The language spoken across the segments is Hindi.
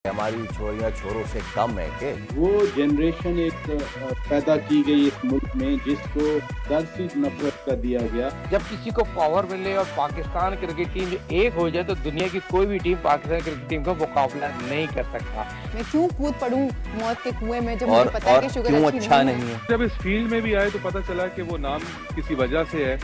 हमारी छोरियां छोरों से कम है के? वो जनरेशन एक पैदा की गई इस मुल्क में जिसको दर से नफरत कर दिया गया। जब किसी को पावर मिले और पाकिस्तान क्रिकेट टीम एक हो जाए तो दुनिया की कोई भी टीम पाकिस्तान क्रिकेट टीम का मुकाबला नहीं कर सकता। मैं क्यों कूद पड़ूं मौत के कुएं में जब और, मुझे पता है कि शुगर क्यों अच्छी अच्छा नहीं नहीं है। है? जब इस फील्ड में भी आए तो पता चला कि वो नाम किसी वजह से है।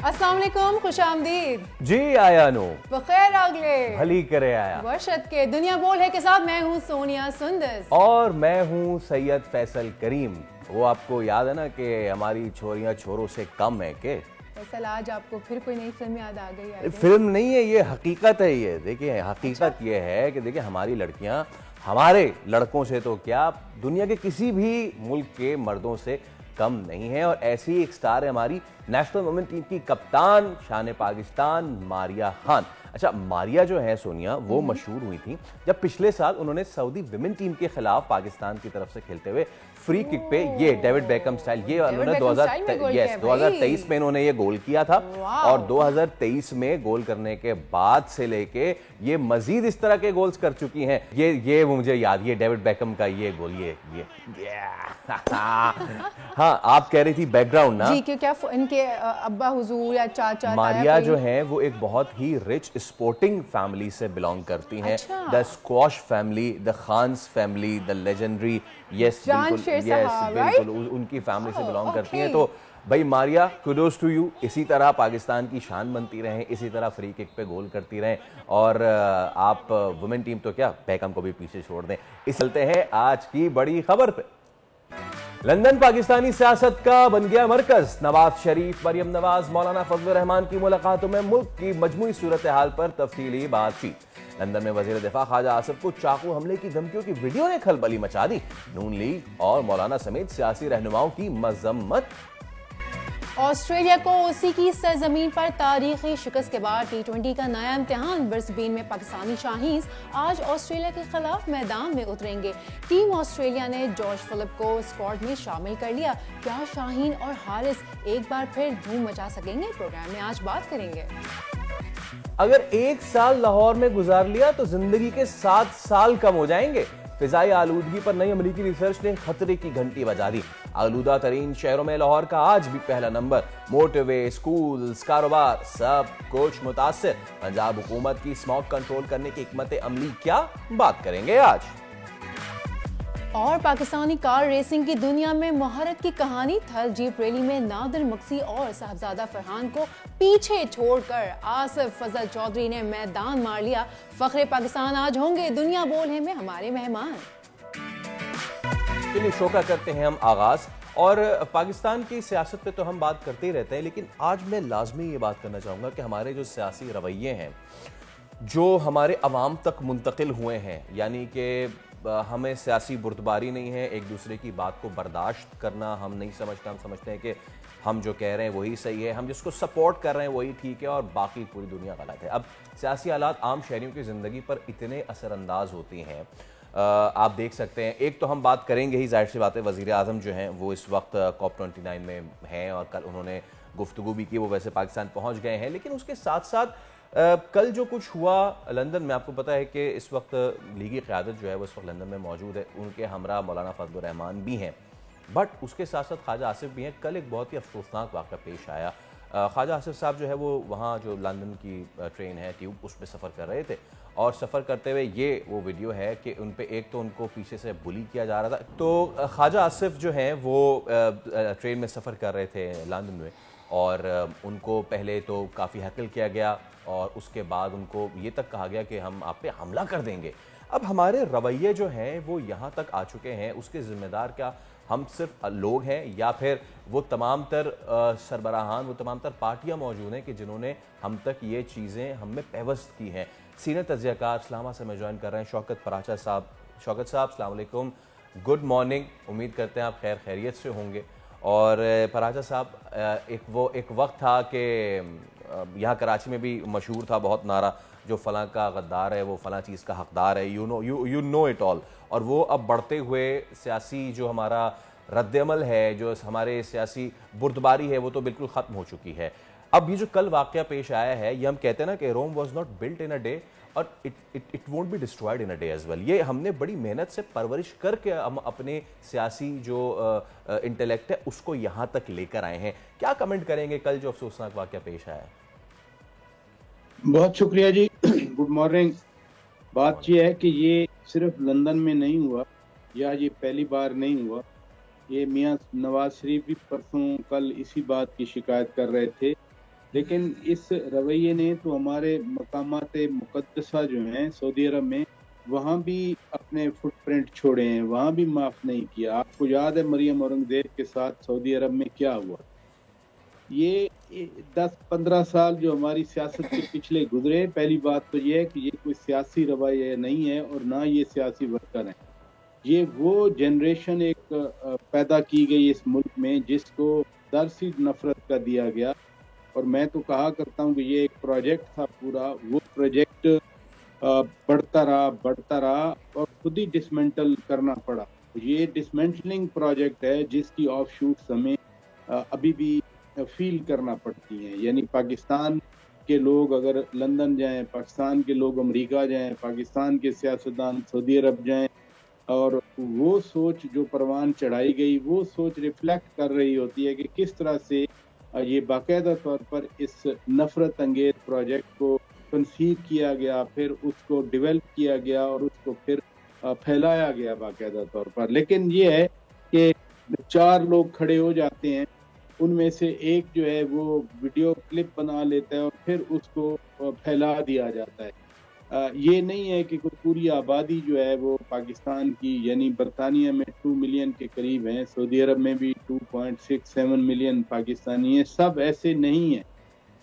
अस्सलाम वालेकुम, खुश आमदीद। जी आया नो बखैर अगले भली करे आया। वर्षत के दुनिया बोल है के साथ मैं हूँ सोनिया सुंदस और मैं हूँ सैयद फैसल करीम। वो आपको याद है ना कि हमारी छोरियां छोरों से कम है के? फैसल, आज आपको फिर कोई नई फिल्म याद आ गई है? फिल्म नहीं है, ये हकीकत है। ये देखिए, हकीकत ये है कि देखिए हमारी लड़कियां हमारे लड़कों से तो क्या दुनिया के किसी भी मुल्क के मर्दों से कम नहीं है। और ऐसी ही एक स्टार है हमारी नेशनल वुमेन टीम की कप्तान शान पाकिस्तान मारिया खान। अच्छा, मारिया जो है सोनिया, वो मशहूर हुई थी जब पिछले साल उन्होंने सऊदी विमेन टीम के खिलाफ पाकिस्तान की तरफ से खेलते हुए फ्री किक पे ये डेविड बेकम स्टाइल, ये उन्होंने 2023 में इन्होंने ये गोल किया था। और 2023 में गोल करने के बाद से लेके ये मजीद इस तरह के गोल्स कर चुकी हैं। ये मुझे याद, ये डेविड बेकम का ये गोल, ये हाँ, आप कह रही थी बैकग्राउंड ना जी, क्या इनके अब्बा हुजूर या चाचा मारिया जो है वो एक बहुत ही रिच स्पोर्टिंग फैमिली से बिलोंग करती हैं। अच्छा। The squash family, the Khans family, the legendary, yes बिल्कुल उनकी फैमिली से बिलोंग करती हैं। तो भाई मारिया, कुडोस टू यू। इसी तरह पाकिस्तान की शान बनती रहें, इसी तरह फ्री किक पे गोल करती रहें। और आप वुमेन टीम तो क्या, बेकम को भी पीछे छोड़ दें। इस चलते हैं आज की बड़ी खबर पे। लंदन पाकिस्तानी सियासत का बन गया मरकज। नवाज शरीफ, मरियम नवाज, मौलाना फजल रहमान की मुलाकातों में मुल्क की मजमूई सूरत हाल पर तफसीली बातचीत। लंदन में वजीर दिफा ख्वाजा आसिफ को चाकू हमले की धमकियों की वीडियो ने खलबली मचा दी। नून लीग और मौलाना समेत सियासी रहनुमाओं की मजम्मत। ऑस्ट्रेलिया को ओसी की सरजमीन पर तारीखी शिकस्त के बाद T20 का नया इम्तिहान। ब्रिस्बेन में पाकिस्तानी शाहीन आज ऑस्ट्रेलिया के खिलाफ मैदान में उतरेंगे। टीम ऑस्ट्रेलिया ने जॉर्ज फिलिप को स्क्वाड में शामिल कर लिया। क्या शाहीन और हारिस एक बार फिर धूम मचा सकेंगे? प्रोग्राम में आज बात करेंगे। अगर एक साल लाहौर में गुजार लिया तो जिंदगी के 7 साल कम हो जाएंगे। फिजाई आलूदगी पर नई अमरीकी रिसर्च ने खतरे की घंटी बजा दी। आलूदा तरीन शहरों में लाहौर का आज भी पहला नंबर। मोटरवे, स्कूल्स, कारोबार सब कुछ मुतासिर। पंजाब हुकूमत की स्मॉग कंट्रोल करने की हिकमत अमली क्या, बात करेंगे आज। और पाकिस्तानी कार रेसिंग की दुनिया में महारत की कहानी। थर जीप रैली में नादिर मक्सी और साहबजादा फरहान को पीछे छोड़कर आसिफ फजल चौधरी ने मैदान मार लिया। फखरे पाकिस्तान आज होंगे दुनिया बोल है में हमारे मेहमान। चलिए शो का करते हैं हम आगाज। और पाकिस्तान की सियासत पे तो हम बात करते ही रहते हैं, लेकिन आज मैं लाजमी ये बात करना चाहूँगा कि हमारे जो सियासी रवैये हैं जो हमारे अवाम तक मुंतकिल हुए हैं, यानी कि हमें सियासी बुर्दबारी नहीं है, एक दूसरे की बात को बर्दाश्त करना हम नहीं समझते। हम समझते हैं कि हम जो कह रहे हैं वही सही है, हम जिसको सपोर्ट कर रहे हैं वही ठीक है और बाकी पूरी दुनिया गलत है। अब सियासी हालात आम शहरियों की ज़िंदगी पर इतने असरअंदाज होती हैं। आप देख सकते हैं, एक तो हम बात करेंगे ही, जाहिर सी बात है, वज़ीर आज़म जो हैं वो इस वक्त COP29 में हैं और कल उन्होंने गुफ्तगू भी की। वो वैसे पाकिस्तान पहुँच गए हैं, लेकिन उसके साथ साथ कल जो कुछ हुआ लंदन में, आपको पता है कि इस वक्त लीगी क़यादत जो है वो इस वक्त लंदन में मौजूद है। उनके हमरा मौलाना फजल रहमान भी हैं, बट उसके साथ साथ ख्वाजा आसिफ भी हैं। कल एक बहुत ही अफसोसनाक वाक़ा पेश आया। ख्वाजा आसिफ साहब जो है वो वहाँ जो लंदन की ट्रेन है ट्यूब, उस पर सफ़र कर रहे थे और सफ़र करते हुए ये वो वीडियो है कि उन पे एक तो उनको पीछे से बुली किया जा रहा था। तो ख्वाजा आसिफ जो हैं वो ट्रेन में सफ़र कर रहे थे लंदन में और उनको पहले तो काफ़ी हैकल किया गया और उसके बाद उनको ये तक कहा गया कि हम आप पे हमला कर देंगे। अब हमारे रवैये जो हैं वो यहाँ तक आ चुके हैं, उसके ज़िम्मेदार क्या हम सिर्फ लोग हैं या फिर वो तमाम तर सरबराहान, वो तमाम तर पार्टियाँ मौजूद हैं कि जिन्होंने हम तक ये चीज़ें हम में पेवस्त की हैं। सीनियर तज्ज़ियाकार इस्लामा से में ज्वाइन कर रहे हैं शौकत पराचा साहब। शौकत साहब, अस्सलाम वालेकुम, गुड मॉर्निंग। उम्मीद करते हैं आप खैर खैरियत से होंगे। और पराचा साहब, एक वक्त था कि यहाँ कराची में भी मशहूर था बहुत नारा, जो फलां का गद्दार है वो फलां चीज़ का हकदार है, यू नो इट ऑल। और वो अब बढ़ते हुए सियासी जो हमारा रद्दअमल है, जो हमारे सियासी बुर्दबारी है, वो तो बिल्कुल ख़त्म हो चुकी है। अब ये जो कल वाक़या पेश आया है, ये हम कहते हैं ना कि Rome was not built in a day और it won't be destroyed in a day as well. ये हमने बड़ी मेहनत से परवरिश करके हम अपने सियासी जो इंटेलेक्ट है उसको यहाँ तक लेकर आए हैं। क्या कमेंट करेंगे कल जो अफसोसनाक वाक़या पेश आया है? बहुत शुक्रिया जी। Good morning. बात यह है कि ये सिर्फ लंदन में नहीं हुआ, या ये पहली बार नहीं हुआ। ये मियां नवाज शरीफ भी परसों कल इसी बात की शिकायत कर रहे थे, लेकिन इस रवैये ने तो हमारे मकामात मुकद्दसा जो हैं सऊदी अरब में, वहाँ भी अपने फुटप्रिंट छोड़े हैं, वहाँ भी माफ़ नहीं किया। आपको याद है मरियम औरंगजेब के साथ सऊदी अरब में क्या हुआ? ये 10-15 साल जो हमारी सियासत के पिछले गुजरे, पहली बात तो ये है कि ये कोई सियासी रवैया नहीं है और ना ये सियासी वर्कर है। ये वो जनरेशन एक पैदा की गई इस मुल्क में जिसको दरसी नफरत का दिया गया। और मैं तो कहा करता हूँ कि ये एक प्रोजेक्ट था पूरा, वो प्रोजेक्ट बढ़ता रहा और खुद ही डिसमेंटल करना पड़ा। ये डिसमेंटलिंग प्रोजेक्ट है जिसकी ऑफ शूट्स हमें अभी भी फील करना पड़ती हैं। यानी पाकिस्तान के लोग अगर लंदन जाएं, पाकिस्तान के लोग अमेरिका जाएं, पाकिस्तान के सियासतदान सऊदी अरब जाएं, और वो सोच जो परवान चढ़ाई गई, वो सोच रिफ्लेक्ट कर रही होती है कि किस तरह से ये बाकायदा तौर पर इस नफरत अंगेज प्रोजेक्ट को कंसीव किया गया, फिर उसको डेवलप किया गया और उसको फिर फैलाया गया बाकायदा तौर पर। लेकिन ये है कि 4 लोग खड़े हो जाते हैं, उनमें से एक जो है वो वीडियो क्लिप बना लेता है और फिर उसको फैला दिया जाता है। ये नहीं है कि कोई पूरी आबादी जो है वो पाकिस्तान की, यानी बरतानिया में 2 मिलियन के करीब हैं, सऊदी अरब में भी 2.67 मिलियन पाकिस्तानी हैं। सब ऐसे नहीं हैं।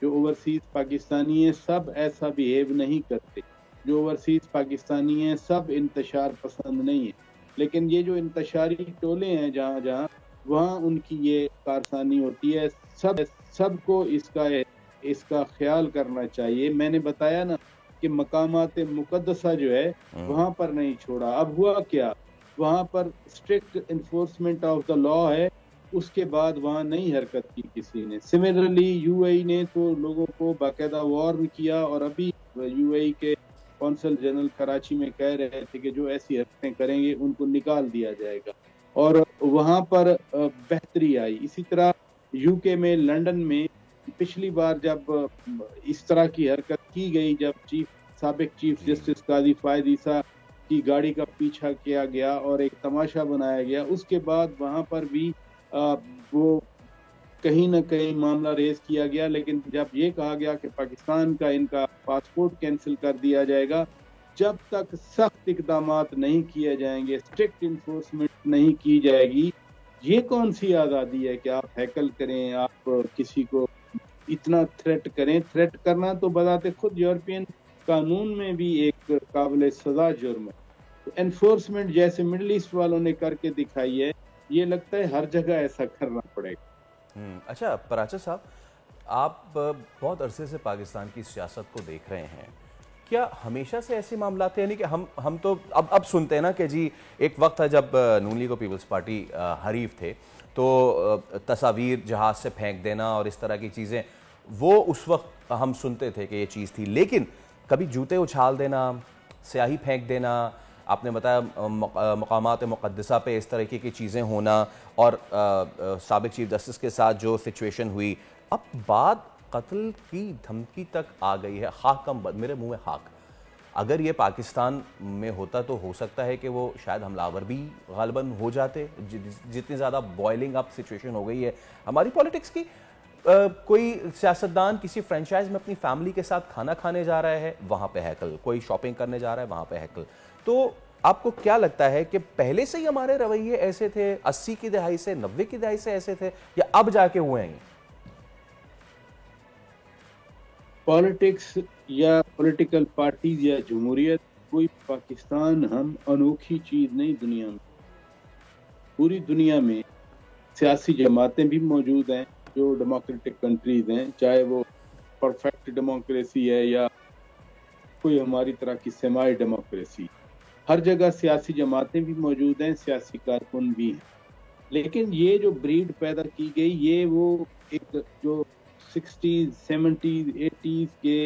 जो ओवरसीज पाकिस्तानी हैं सब ऐसा बिहेव नहीं करते। जो ओवरसीज पाकिस्तानी हैं सब इंतशार पसंद नहीं है। लेकिन ये जो इंतशारी टोले हैं जहाँ जहाँ, वहाँ उनकी ये कारसानी होती है। सबको इसका ख्याल करना चाहिए। मैंने बताया ना कि मकामात मुकद्दसा जो है वहाँ पर नहीं छोड़ा। अब हुआ क्या, वहाँ पर strict enforcement of the law है, उसके बाद वहाँ नहीं हरकत की किसी ने। सिमिलरली यूएई ने तो लोगों को बाकायदा वार्न किया, और अभी यूएई के कौंसल जनरल कराची में कह रहे थे कि जो ऐसी हरकतें करेंगे उनको निकाल दिया जाएगा, और वहाँ पर बेहतरी आई। इसी तरह यूके में, लंदन में पिछली बार जब इस तरह की हरकत की गई, जब साबिक चीफ जस्टिस काजी फायद ईसा की गाड़ी का पीछा किया गया और एक तमाशा बनाया गया, उसके बाद वहाँ पर भी वो कहीं ना कहीं मामला रेज किया गया। लेकिन जब ये कहा गया कि पाकिस्तान का इनका पासपोर्ट कैंसिल कर दिया जाएगा, जब तक सख्त इकदामात नहीं किए जाएंगे, स्ट्रिक्ट इन्फोर्समेंट नहीं की जाएगी, ये कौन सी आज़ादी है कि आप हैकल करें, आप किसी को इतना थ्रेट करें। थ्रेट करना तो बताते खुद यूरोपियन कानून में भी एक काबिल सजा जुर्म है। तो एनफोर्समेंट जैसे मिडिल ईस्ट वालों ने करके दिखाई है, ये लगता है हर जगह ऐसा करना पड़ेगा। अच्छा पराचा साहब, आप बहुत अरसे से पाकिस्तान की सियासत को देख रहे हैं, क्या हमेशा से ऐसे मामला थे? यानी कि हम तो अब सुनते हैं ना कि जी एक वक्त था जब नून लीग और पीपल्स पार्टी हरीफ थे, तो तस्वीर जहाज से फेंक देना और इस तरह की चीज़ें, वो उस वक्त हम सुनते थे कि ये चीज़ थी। लेकिन कभी जूते उछाल देना, स्याही फेंक देना, आपने बताया मकामात मुक़द्दसा पे इस तरह की चीज़ें होना, और साबिक चीफ जस्टिस के साथ जो सिचुएशन हुई, अब बात कत्ल की धमकी तक आ गई है। खाक मेरे मुंह में खाक। अगर ये पाकिस्तान में होता तो हो सकता है कि वो शायद हमलावर भी गालिबन हो जाते। जितनी ज़्यादा बॉइलिंग अप सिचुएशन हो गई है हमारी पॉलिटिक्स की। कोई सियासतदान किसी फ्रेंचाइज में अपनी फैमिली के साथ खाना खाने जा रहा है, वहाँ पे हैकल। कोई शॉपिंग करने जा रहा है, वहाँ पे हैकल। तो आपको क्या लगता है कि पहले से ही हमारे रवैये ऐसे थे, 80 की दहाई से, 90 की दहाई से ऐसे थे, या अब जाके हुए हैं? पॉलिटिक्स या पॉलिटिकल पार्टीज या जमहूरियत कोई पाकिस्तान हम अनोखी चीज नहीं दुनिया में। पूरी दुनिया में सियासी जमातें भी मौजूद हैं जो डेमोक्रेटिक कंट्रीज हैं, चाहे वो परफेक्ट डेमोक्रेसी है या कोई हमारी तरह की सेमाई डेमोक्रेसी। हर जगह सियासी जमातें भी मौजूद हैं, सियासी कारकुन भी हैं। लेकिन ये जो ब्रीड पैदा की गई, ये वो एक जो 60s, 70s, 80s के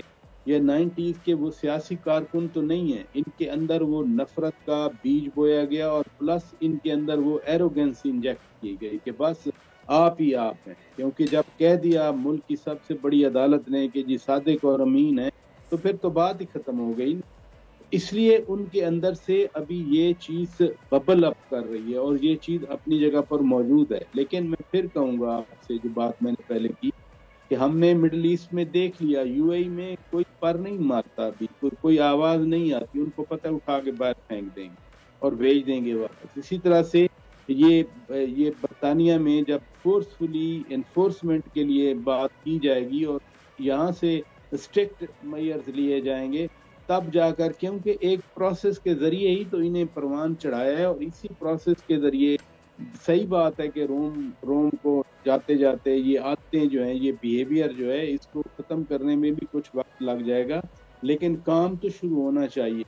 या 90s के वो सियासी कारकुन तो नहीं है। इनके अंदर वो नफरत का बीज बोया गया और प्लस इनके अंदर वो एरोगेंस इंजेक्ट की गई कि बस आप ही आप हैं। क्योंकि जब कह दिया मुल्क की सबसे बड़ी अदालत ने कि जी सादिक और अमीन है, तो फिर तो बात ही खत्म हो गई। इसलिए उनके अंदर से अभी ये चीज बबल अप कर रही है और ये चीज अपनी जगह पर मौजूद है। लेकिन मैं फिर कहूंगा आपसे जो बात मैंने पहले की कि हमने मिडिल ईस्ट में देख लिया, यूएई में कोई पर नहीं मारता, अभी कोई आवाज नहीं आती, उनको पता है उठा के बाहर फेंक देंगे और भेज देंगे वापस। इसी तरह से ये बरतानिया में जब फोर्सफुली एनफोर्समेंट के लिए बात की जाएगी और यहाँ से स्ट्रिक्ट मेजर्स लिए जाएंगे, तब जाकर, क्योंकि एक प्रोसेस के जरिए ही तो इन्हें परवान चढ़ाया है और इसी प्रोसेस के जरिए सही बात है कि रोम को जाते जाते ये आदतें जो हैं, ये बिहेवियर जो है, इसको खत्म करने में भी कुछ वक्त लग जाएगा। लेकिन काम तो शुरू होना चाहिए,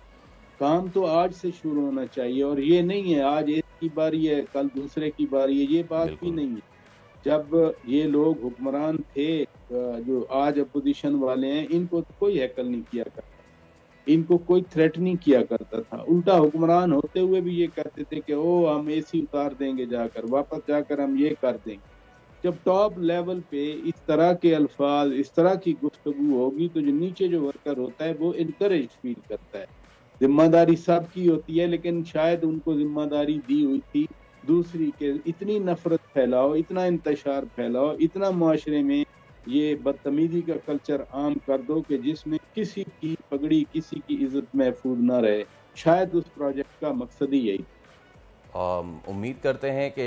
काम तो आज से शुरू होना चाहिए। और ये नहीं है आज एक की बारी है कल दूसरे की बारी है, ये बात भी नहीं है। जब ये लोग हुक्मरान थे जो आज अपोजिशन वाले हैं, इनको तो कोई हैकल नहीं किया करता, इनको कोई थ्रेट नहीं किया करता था। उल्टा हुक्मरान होते हुए भी ये कहते थे कि ओ हम एसी उतार देंगे, जाकर वापस जाकर हम ये कर देंगे। जब टॉप लेवल पे इस तरह के अल्फाज, इस तरह की गुफ्तगू होगी, तो जो नीचे जो वर्कर होता है वो इनकरेज फील करता है। जिम्मेदारी सबकी होती है, लेकिन शायद उनको जिम्मेदारी दी हुई थी दूसरी के इतनी नफरत फैलाओ, इतना इंतशार फैलाओ, इतना मुआशरे में ये बदतमीजी का कल्चर आम कर दो कि जिसमें किसी की पगड़ी, किसी की इज्जत महफूज ना रहे। शायद उस प्रोजेक्ट का मकसद ही यही। उम्मीद करते हैं कि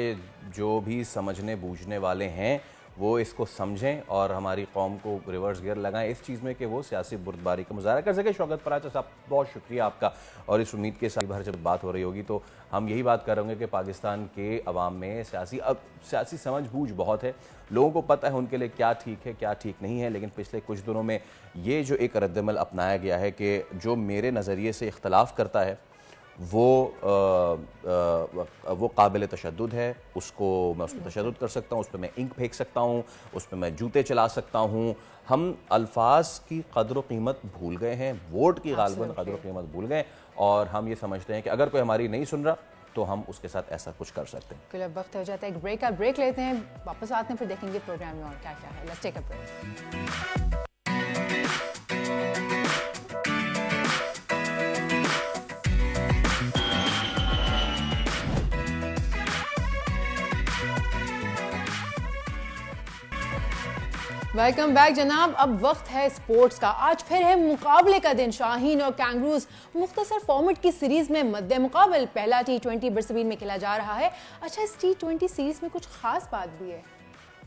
जो भी समझने बूझने वाले हैं वो इसको समझें और हमारी कौम को रिवर्स गियर लगाएं इस चीज़ में कि वो सियासी बुर्दबारी का मुजाहरा कर सके। शौकत पराचा साहब, बहुत शुक्रिया आपका। और इस उम्मीद के साथ भर जब बात हो रही होगी तो हम यही बात कर रहे होंगे कि पाकिस्तान के अवाम में सियासी समझ बूझ बहुत है, लोगों को पता है उनके लिए क्या ठीक है क्या ठीक नहीं है। लेकिन पिछले कुछ दिनों में ये जो एक रद्दमल अपनाया गया है कि जो मेरे नज़रिए से इख्तलाफ करता है वो काबिल तशद्दुद है, उसको मैं उस पर तशद्दुद कर सकता हूँ, उस पर मैं इंक फेंक सकता हूँ, उस पर मैं जूते चला सकता हूँ। हम अल्फाज की कदर कीमत भूल गए हैं, वोट की गालिबन कदर कीमत भूल गए और हम ये समझते हैं कि अगर कोई हमारी नहीं सुन रहा तो हम उसके साथ ऐसा कुछ कर सकते हैं। अब वक्त हो जाता है एक ब्रेक का, ब्रेक लेते हैं, वापस आते हैं, फिर देखेंगे प्रोग्राम में और क्या क्या है। Let's take a break. Welcome back जनाब। अब वक्त है स्पोर्ट्स का। आज फिर है मुकाबले का दिन। शाहीन और कैंगरूज मुख्तसर फॉर्मेट की सीरीज में मद्दे मुकाबल। पहला T20 ब्रिस्बेन में खेला जा रहा है। अच्छा, इस T20 सीरीज में कुछ खास बात भी है।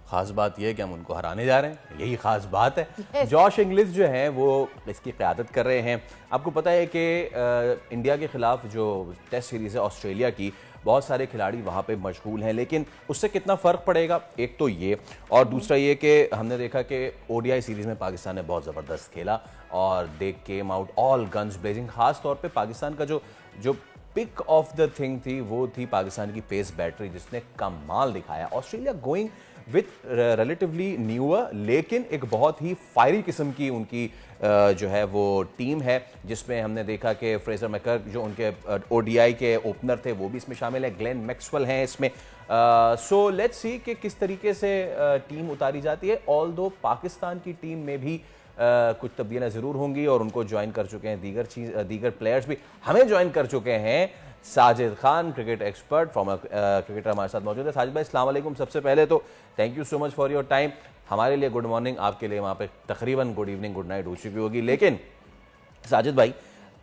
खास बात यह है कि हम उनको हराने जा रहे हैं, यही खास बात है। जॉश इंग्लिश जो है वो इसकी क़यादत कर रहे हैं। आपको पता है कि इंडिया के खिलाफ जो टेस्ट सीरीज़ है ऑस्ट्रेलिया की, बहुत सारे खिलाड़ी वहाँ पे मशगूल हैं, लेकिन उससे कितना फ़र्क पड़ेगा, एक तो ये, और दूसरा ये कि हमने देखा कि ODI सीरीज़ में पाकिस्तान ने बहुत ज़बरदस्त खेला और they came out all guns blazing. ख़ास तौर पे पाकिस्तान का जो पिक ऑफ द थिंग थी वो थी पाकिस्तान की पेस बैटरी, जिसने कमाल दिखाया। Australia going with relatively newer लेकिन एक बहुत ही फायरी किस्म की उनकी जो है वो टीम है, जिसमें हमने देखा कि फ्रेजर मैकर जो उनके ODI के ओपनर थे वो भी इसमें शामिल है, ग्लेन मैक्सवेल हैं इसमें। सो लेट्स सी कि किस तरीके से टीम उतारी जाती है। ऑल्दो पाकिस्तान की टीम में भी कुछ तब्दीलियाँ ज़रूर होंगी और उनको ज्वाइन कर चुके हैं दीगर प्लेयर्स भी हमें ज्वाइन कर चुके हैं। Sajid Khan, cricket expert, farmer cricketer, हमारे साथ मौजूद है। साजिद भाई, अस्सलाम वालेकुम। सबसे पहले तो thank you so much for your time. हमारे लिए गुड मॉर्निंग, आपके लिए वहाँ पे तकरीबन गुड इवनिंग, गुड नाइट हो चुकी होगी। लेकिन साजिद भाई,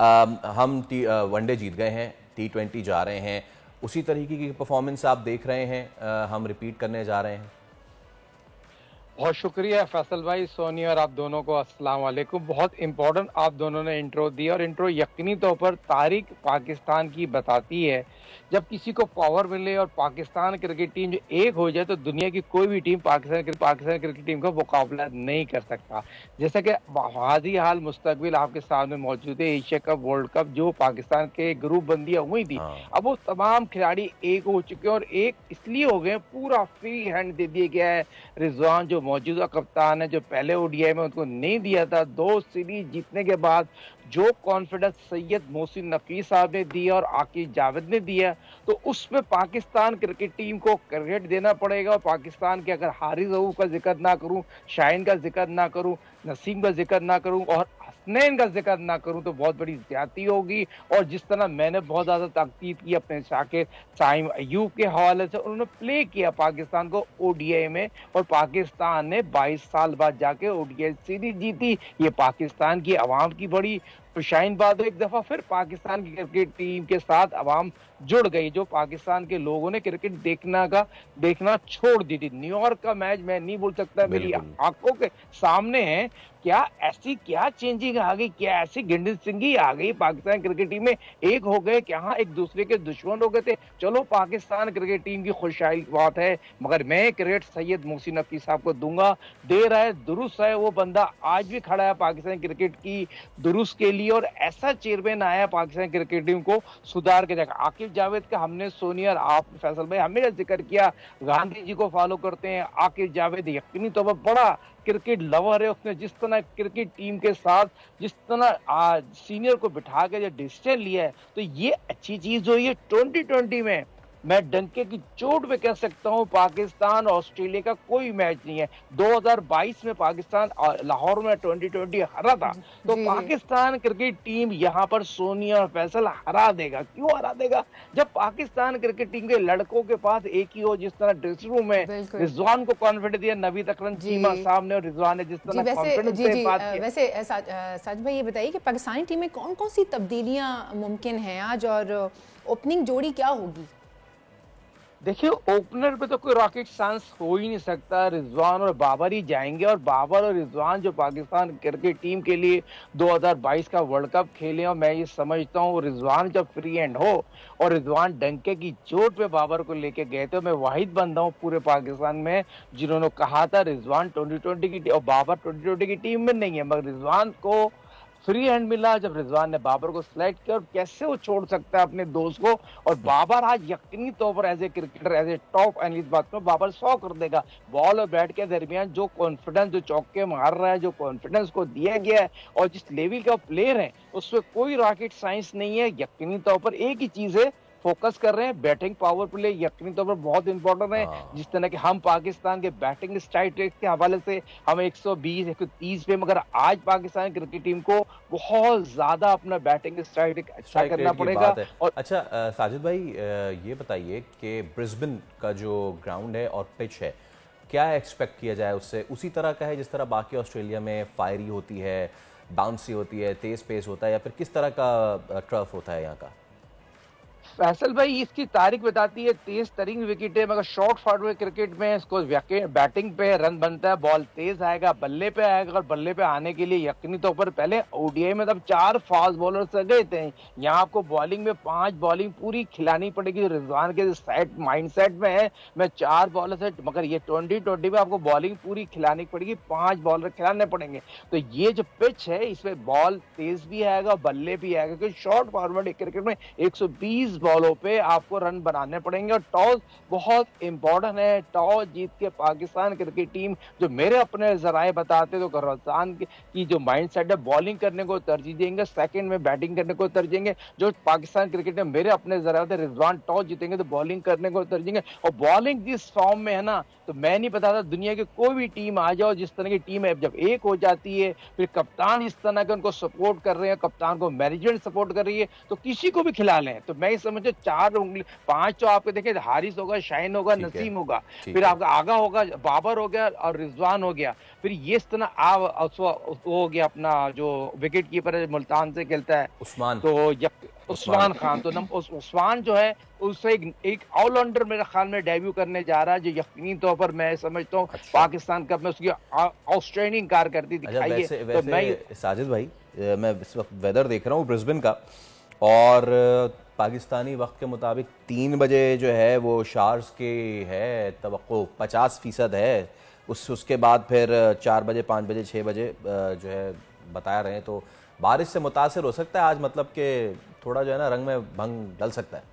हम वनडे जीत गए हैं, T20 जा रहे हैं, उसी तरीके की परफॉर्मेंस आप देख रहे हैं हम रिपीट करने जा रहे हैं? बहुत शुक्रिया फैसल भाई, सोनी और आप दोनों को अस्सलाम वालेकुम। बहुत इंपॉर्टेंट आप दोनों ने इंट्रो दिया और इंट्रो यकीनी तौर पर तारीख पाकिस्तान की बताती है। जब किसी को पावर मिले और पाकिस्तान क्रिकेट टीम जो एक हो जाए तो दुनिया की कोई भी टीम पाकिस्तान क्रिकेट टीम का मुकाबला नहीं कर सकता। जैसा कि हाजी हाल मुस्तकबिल आपके सामने मौजूद है, एशिया कप, वर्ल्ड कप जो पाकिस्तान के ग्रुप बंदियां हुई थी, अब वो तमाम खिलाड़ी एक हो चुके हैं और एक इसलिए हो गए, पूरा फ्री हैंड दे दिया गया है। रिजवान जो मौजूदा कप्तान है, जो पहले ओडीआई में उनको नहीं दिया था, 2 सीरीज जीतने के बाद जो कॉन्फिडेंस सैयद मोहसिन नकवी साहब ने दिया और आकिब जावेद ने दिया, तो उसमें पाकिस्तान क्रिकेट टीम को क्रेडिट देना पड़ेगा। और पाकिस्तान के अगर हारिस रऊफ का जिक्र ना करूं, शाहीन का जिक्र ना करूं, नसीम का जिक्र ना करूं और हसनैन का जिक्र ना करूं तो बहुत बड़ी ज्यादती होगी। और जिस तरह मैंने बहुत ज्यादा ताकीद की अपने शाकिर साइम अयूब के हवाले से, उन्होंने प्ले किया पाकिस्तान को ओडीआई में और पाकिस्तान ने 22 साल बाद जाके ओडीआई सीरीज जीती। ये पाकिस्तान की आवाम की बड़ी शाहीन बात है। एक दफा फिर पाकिस्तान की क्रिकेट टीम के साथ आवाम जुड़ गई, जो पाकिस्तान के लोगों ने क्रिकेट देखना छोड़ दी थी। न्यूयॉर्क का मैच मैं नहीं भूल सकता, मेरी आंखों के सामने है। क्या चेंजिंग आ गई, क्या ऐसी गिंडन सिंगी आ गई, पाकिस्तान क्रिकेट टीम में एक हो गए, क्या एक दूसरे के दुश्मन हो गए थे। चलो पाकिस्तान क्रिकेट टीम की खुशहाली बात है, मगर मैं क्रेडिट सैयद मोहसिन नकवी साहब को दूंगा। दे रहा है, दुरुस्त है, वो बंदा आज भी खड़ा है पाकिस्तान क्रिकेट की दुरुस्त के लिए और ऐसा चेयरमैन आया पाकिस्तान क्रिकेट टीम को सुधार के जाएगा। आकिब जावेद का हमने सोनी और आप फैसल भाई हमेशा जिक्र किया, गांधी जी को फॉलो करते हैं। आकिब जावेद यकीनी तौर पर बड़ा क्रिकेट लवर है। उसने जिस तरह क्रिकेट टीम के साथ जिस तरह सीनियर को बिठा के जो डिसीजन लिया है, तो ये अच्छी चीज हुई है। 2020 में मैं डंके की चोट पे कह सकता हूं पाकिस्तान ऑस्ट्रेलिया का कोई मैच नहीं है। 2022 में पाकिस्तान लाहौर में 2020 हरा था, तो पाकिस्तान क्रिकेट टीम यहां पर सोनिया और फैसल हरा देगा। क्यों हरा देगा? जब पाकिस्तान क्रिकेट टीम के लड़कों के पास एक ही हो, जिस तरह ड्रेसिंग रूम में रिजवान को कॉन्फिडेंस दिया नवीद अकरम चीमा साहब ने, और रिजवान ने जिस तरह कॉन्फिडेंस से बात की। वैसे साजिद भाई ये बताइए कि पाकिस्तानी टीम में कौन कौन सी तब्दीलियां मुमकिन हैं आज और ओपनिंग जोड़ी क्या होगी? देखिए, ओपनर पे तो कोई रॉकेट साइंस हो ही नहीं सकता। रिजवान और बाबर ही जाएंगे और बाबर और रिजवान जो पाकिस्तान क्रिकेट टीम के लिए 2022 का वर्ल्ड कप खेले, और मैं ये समझता हूँ रिजवान जब फ्री हैंड हो और रिजवान डंके की चोट पे बाबर को लेके गए थे, मैं वाहिद बंदा हूँ पूरे पाकिस्तान में जिन्होंने कहा था रिजवान 2020 की और बाबर 2020 की टीम में नहीं है, मगर रिजवान को फ्री हैंड मिला जब रिजवान ने बाबर को सिलेक्ट किया। और कैसे वो छोड़ सकता है अपने दोस्त को? और बाबर आज यकीनी तौर पर as a cricketer, as a top analyst बात करो, बाबर 100 कर देगा। बॉल और बैट के दरमियान जो कॉन्फिडेंस, जो चौके मार रहा है, जो कॉन्फिडेंस को दिया गया है और जिस लेवल का प्लेयर है, उसमें कोई रॉकेट साइंस नहीं है। यकीनी तौर पर एक ही चीज है, फोकस कर रहे हैं बैटिंग पावर प्ले यकीनी तौर पर बहुत इंपॉर्टेंट है। जिस तरह के हम पाकिस्तान के बैटिंग स्ट्राइक रेट के हवाले से हम 120 130 पे, मगर आज पाकिस्तान क्रिकेट टीम को बहुत ज्यादा अपना बैटिंग स्ट्राइक रेट अच्छा करना पड़ेगा। और अच्छा साजिद भाई ये बताइए कि ब्रिस्बेन का जो ग्राउंड है और पिच है, क्या एक्सपेक्ट किया जाए उससे? उसी तरह का है जिस तरह बाकी ऑस्ट्रेलिया में फायरी होती है, बाउंसी होती है, तेज पेस होता है, या फिर किस तरह का टर्फ होता है यहाँ का? फैसल भाई इसकी तारीख बताती है, तेज तरीन विकेट है, मगर शॉर्ट फॉरवर्ड क्रिकेट में इसको बैटिंग पे रन बनता है, बॉल तेज आएगा, बल्ले पे आएगा, और बल्ले पे आने के लिए यकीनी तौर पर पहले ओडीआई में तब 4 फास्ट बॉलर से गए थे। यहाँ आपको बॉलिंग में 5 बॉलिंग पूरी खिलानी पड़ेगी। रिजवान के सेट माइंड सेट में है मैं 4 बॉलर से, मगर ये 2020 में आपको बॉलिंग पूरी खिलानी पड़ेगी, 5 बॉलर खिलाने पड़ेंगे। तो ये जो पिच है इसमें बॉल तेज भी आएगा, बल्ले भी आएगा, क्योंकि शॉर्ट फॉरवर्ड क्रिकेट में 120 बॉलों पे आपको रन बनाने पड़ेंगे। और टॉस बहुत इंपॉर्टेंट है। टॉस जीत के पाकिस्तान क्रिकेट टीम, जो मेरे अपने जराए बताते तो रिजवान की जो माइंडसेट है, बॉलिंग करने को तरजीह देंगे, सेकंड में बैटिंग करने को तरजीह देंगे। जो पाकिस्तान क्रिकेट में मेरे अपने जराए थे, रिजवान टॉस जीतेंगे तो बॉलिंग करने को तरजीह देंगे। और बॉलिंग जिस फॉर्म में है ना, तो मैं नहीं बताता दुनिया की कोई भी टीम आ जाओ, जिस तरह की टीम है जब एक हो जाती है, फिर कप्तान इस तरह के उनको सपोर्ट कर रहे हैं, कप्तान को मैनेजमेंट सपोर्ट कर रही है, तो किसी को भी खिला लें। तो मैं समझो 4 उंगली 5 तो आपके देखें, हारिस होगा, शाहीन होगा, नसीम होगा, फिर आपका आगा होगा, बाबर हो गया और रिजवान हो गया, फिर ये इतना वो हो गया अपना जो विकेट कीपर है मुल्तान से खेलता है उस्मान तो उस्मान खान, तो उस्मान जो है उससे एक ऑलराउंडर मेरे ख्याल में डेब्यू करने जा रहा है, जो यकीनी तौर पर मैं समझता हूँ पाकिस्तान कप में उसकी आउटस्टैंडिंग कारकर्दगी दिखाई है। तो मैं साजिद भाई, मैं इस वक्त वेदर देख रहा हूँ ब्रिस्बेन का, और पाकिस्तानी वक्त के मुताबिक 3 बजे जो है वो शार्स के है तवक्को 50% है, उसके बाद फिर 4 बजे 5 बजे 6 बजे जो है बता रहे हैं, तो बारिश से मुतासिर हो सकता है आज, मतलब कि थोड़ा जो है ना रंग में भंग डल सकता है।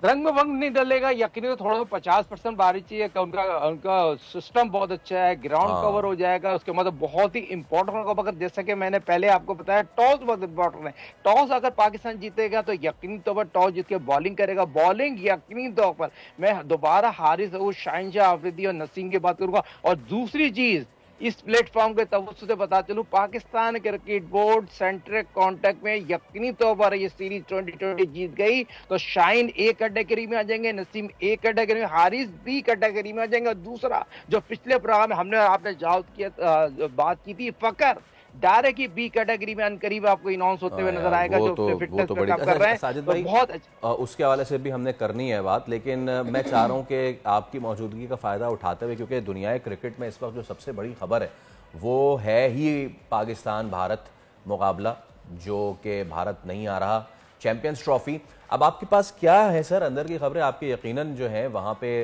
रंग में भंग नहीं डलेगा, यकीनी तो थोड़ा 50% बारिश चाहिए, उनका सिस्टम बहुत अच्छा है, ग्राउंड कवर हो जाएगा, उसके मतलब बहुत ही इंपॉर्टेंट होगा। मगर जैसा कि मैंने पहले आपको बताया टॉस बहुत इंपॉर्टेंट है। टॉस अगर पाकिस्तान जीतेगा तो यकीनी तौर पर टॉस जीत के बॉलिंग करेगा, बॉलिंग यकीनी तौर पर मैं दोबारा हारिस शाहिनशाह अफरीदी और नसीम की बात करूंगा। और दूसरी चीज इस प्लेटफॉर्म के तवज्जो से बता चलूं, Pakistan cricket board central contact में यकीनी तौर पर ये सीरीज 2020 जीत गई तो शाहीन ए कैटेगरी में आ जाएंगे, नसीम ए कैटेगरी में, हारिस बी कैटेगरी में आ जाएंगे। और दूसरा जो पिछले प्रोग्राम में हमने आपने बात की थी फकर डायरेक्ट ही बी कैटेगरी में अनकरीब आपको अनाउंस होते हुए नजर आएगा, जो फिटनेस पे काम कर रहे हैं। साजिद भाई, बहुत अच्छा उसके हवाले से भी हमने करनी है बात, लेकिन मैं चाह रहा हूँ कि आपकी मौजूदगी का फ़ायदा उठाते हुए, क्योंकि दुनिया क्रिकेट में इस वक्त जो सबसे बड़ी खबर है वो है ही पाकिस्तान भारत मुकाबला, जो कि भारत नहीं आ रहा, चैंपियंस ट्रॉफी। अब आपके पास क्या है सर अंदर की खबरें? आपके यकीनन जो है वहाँ पे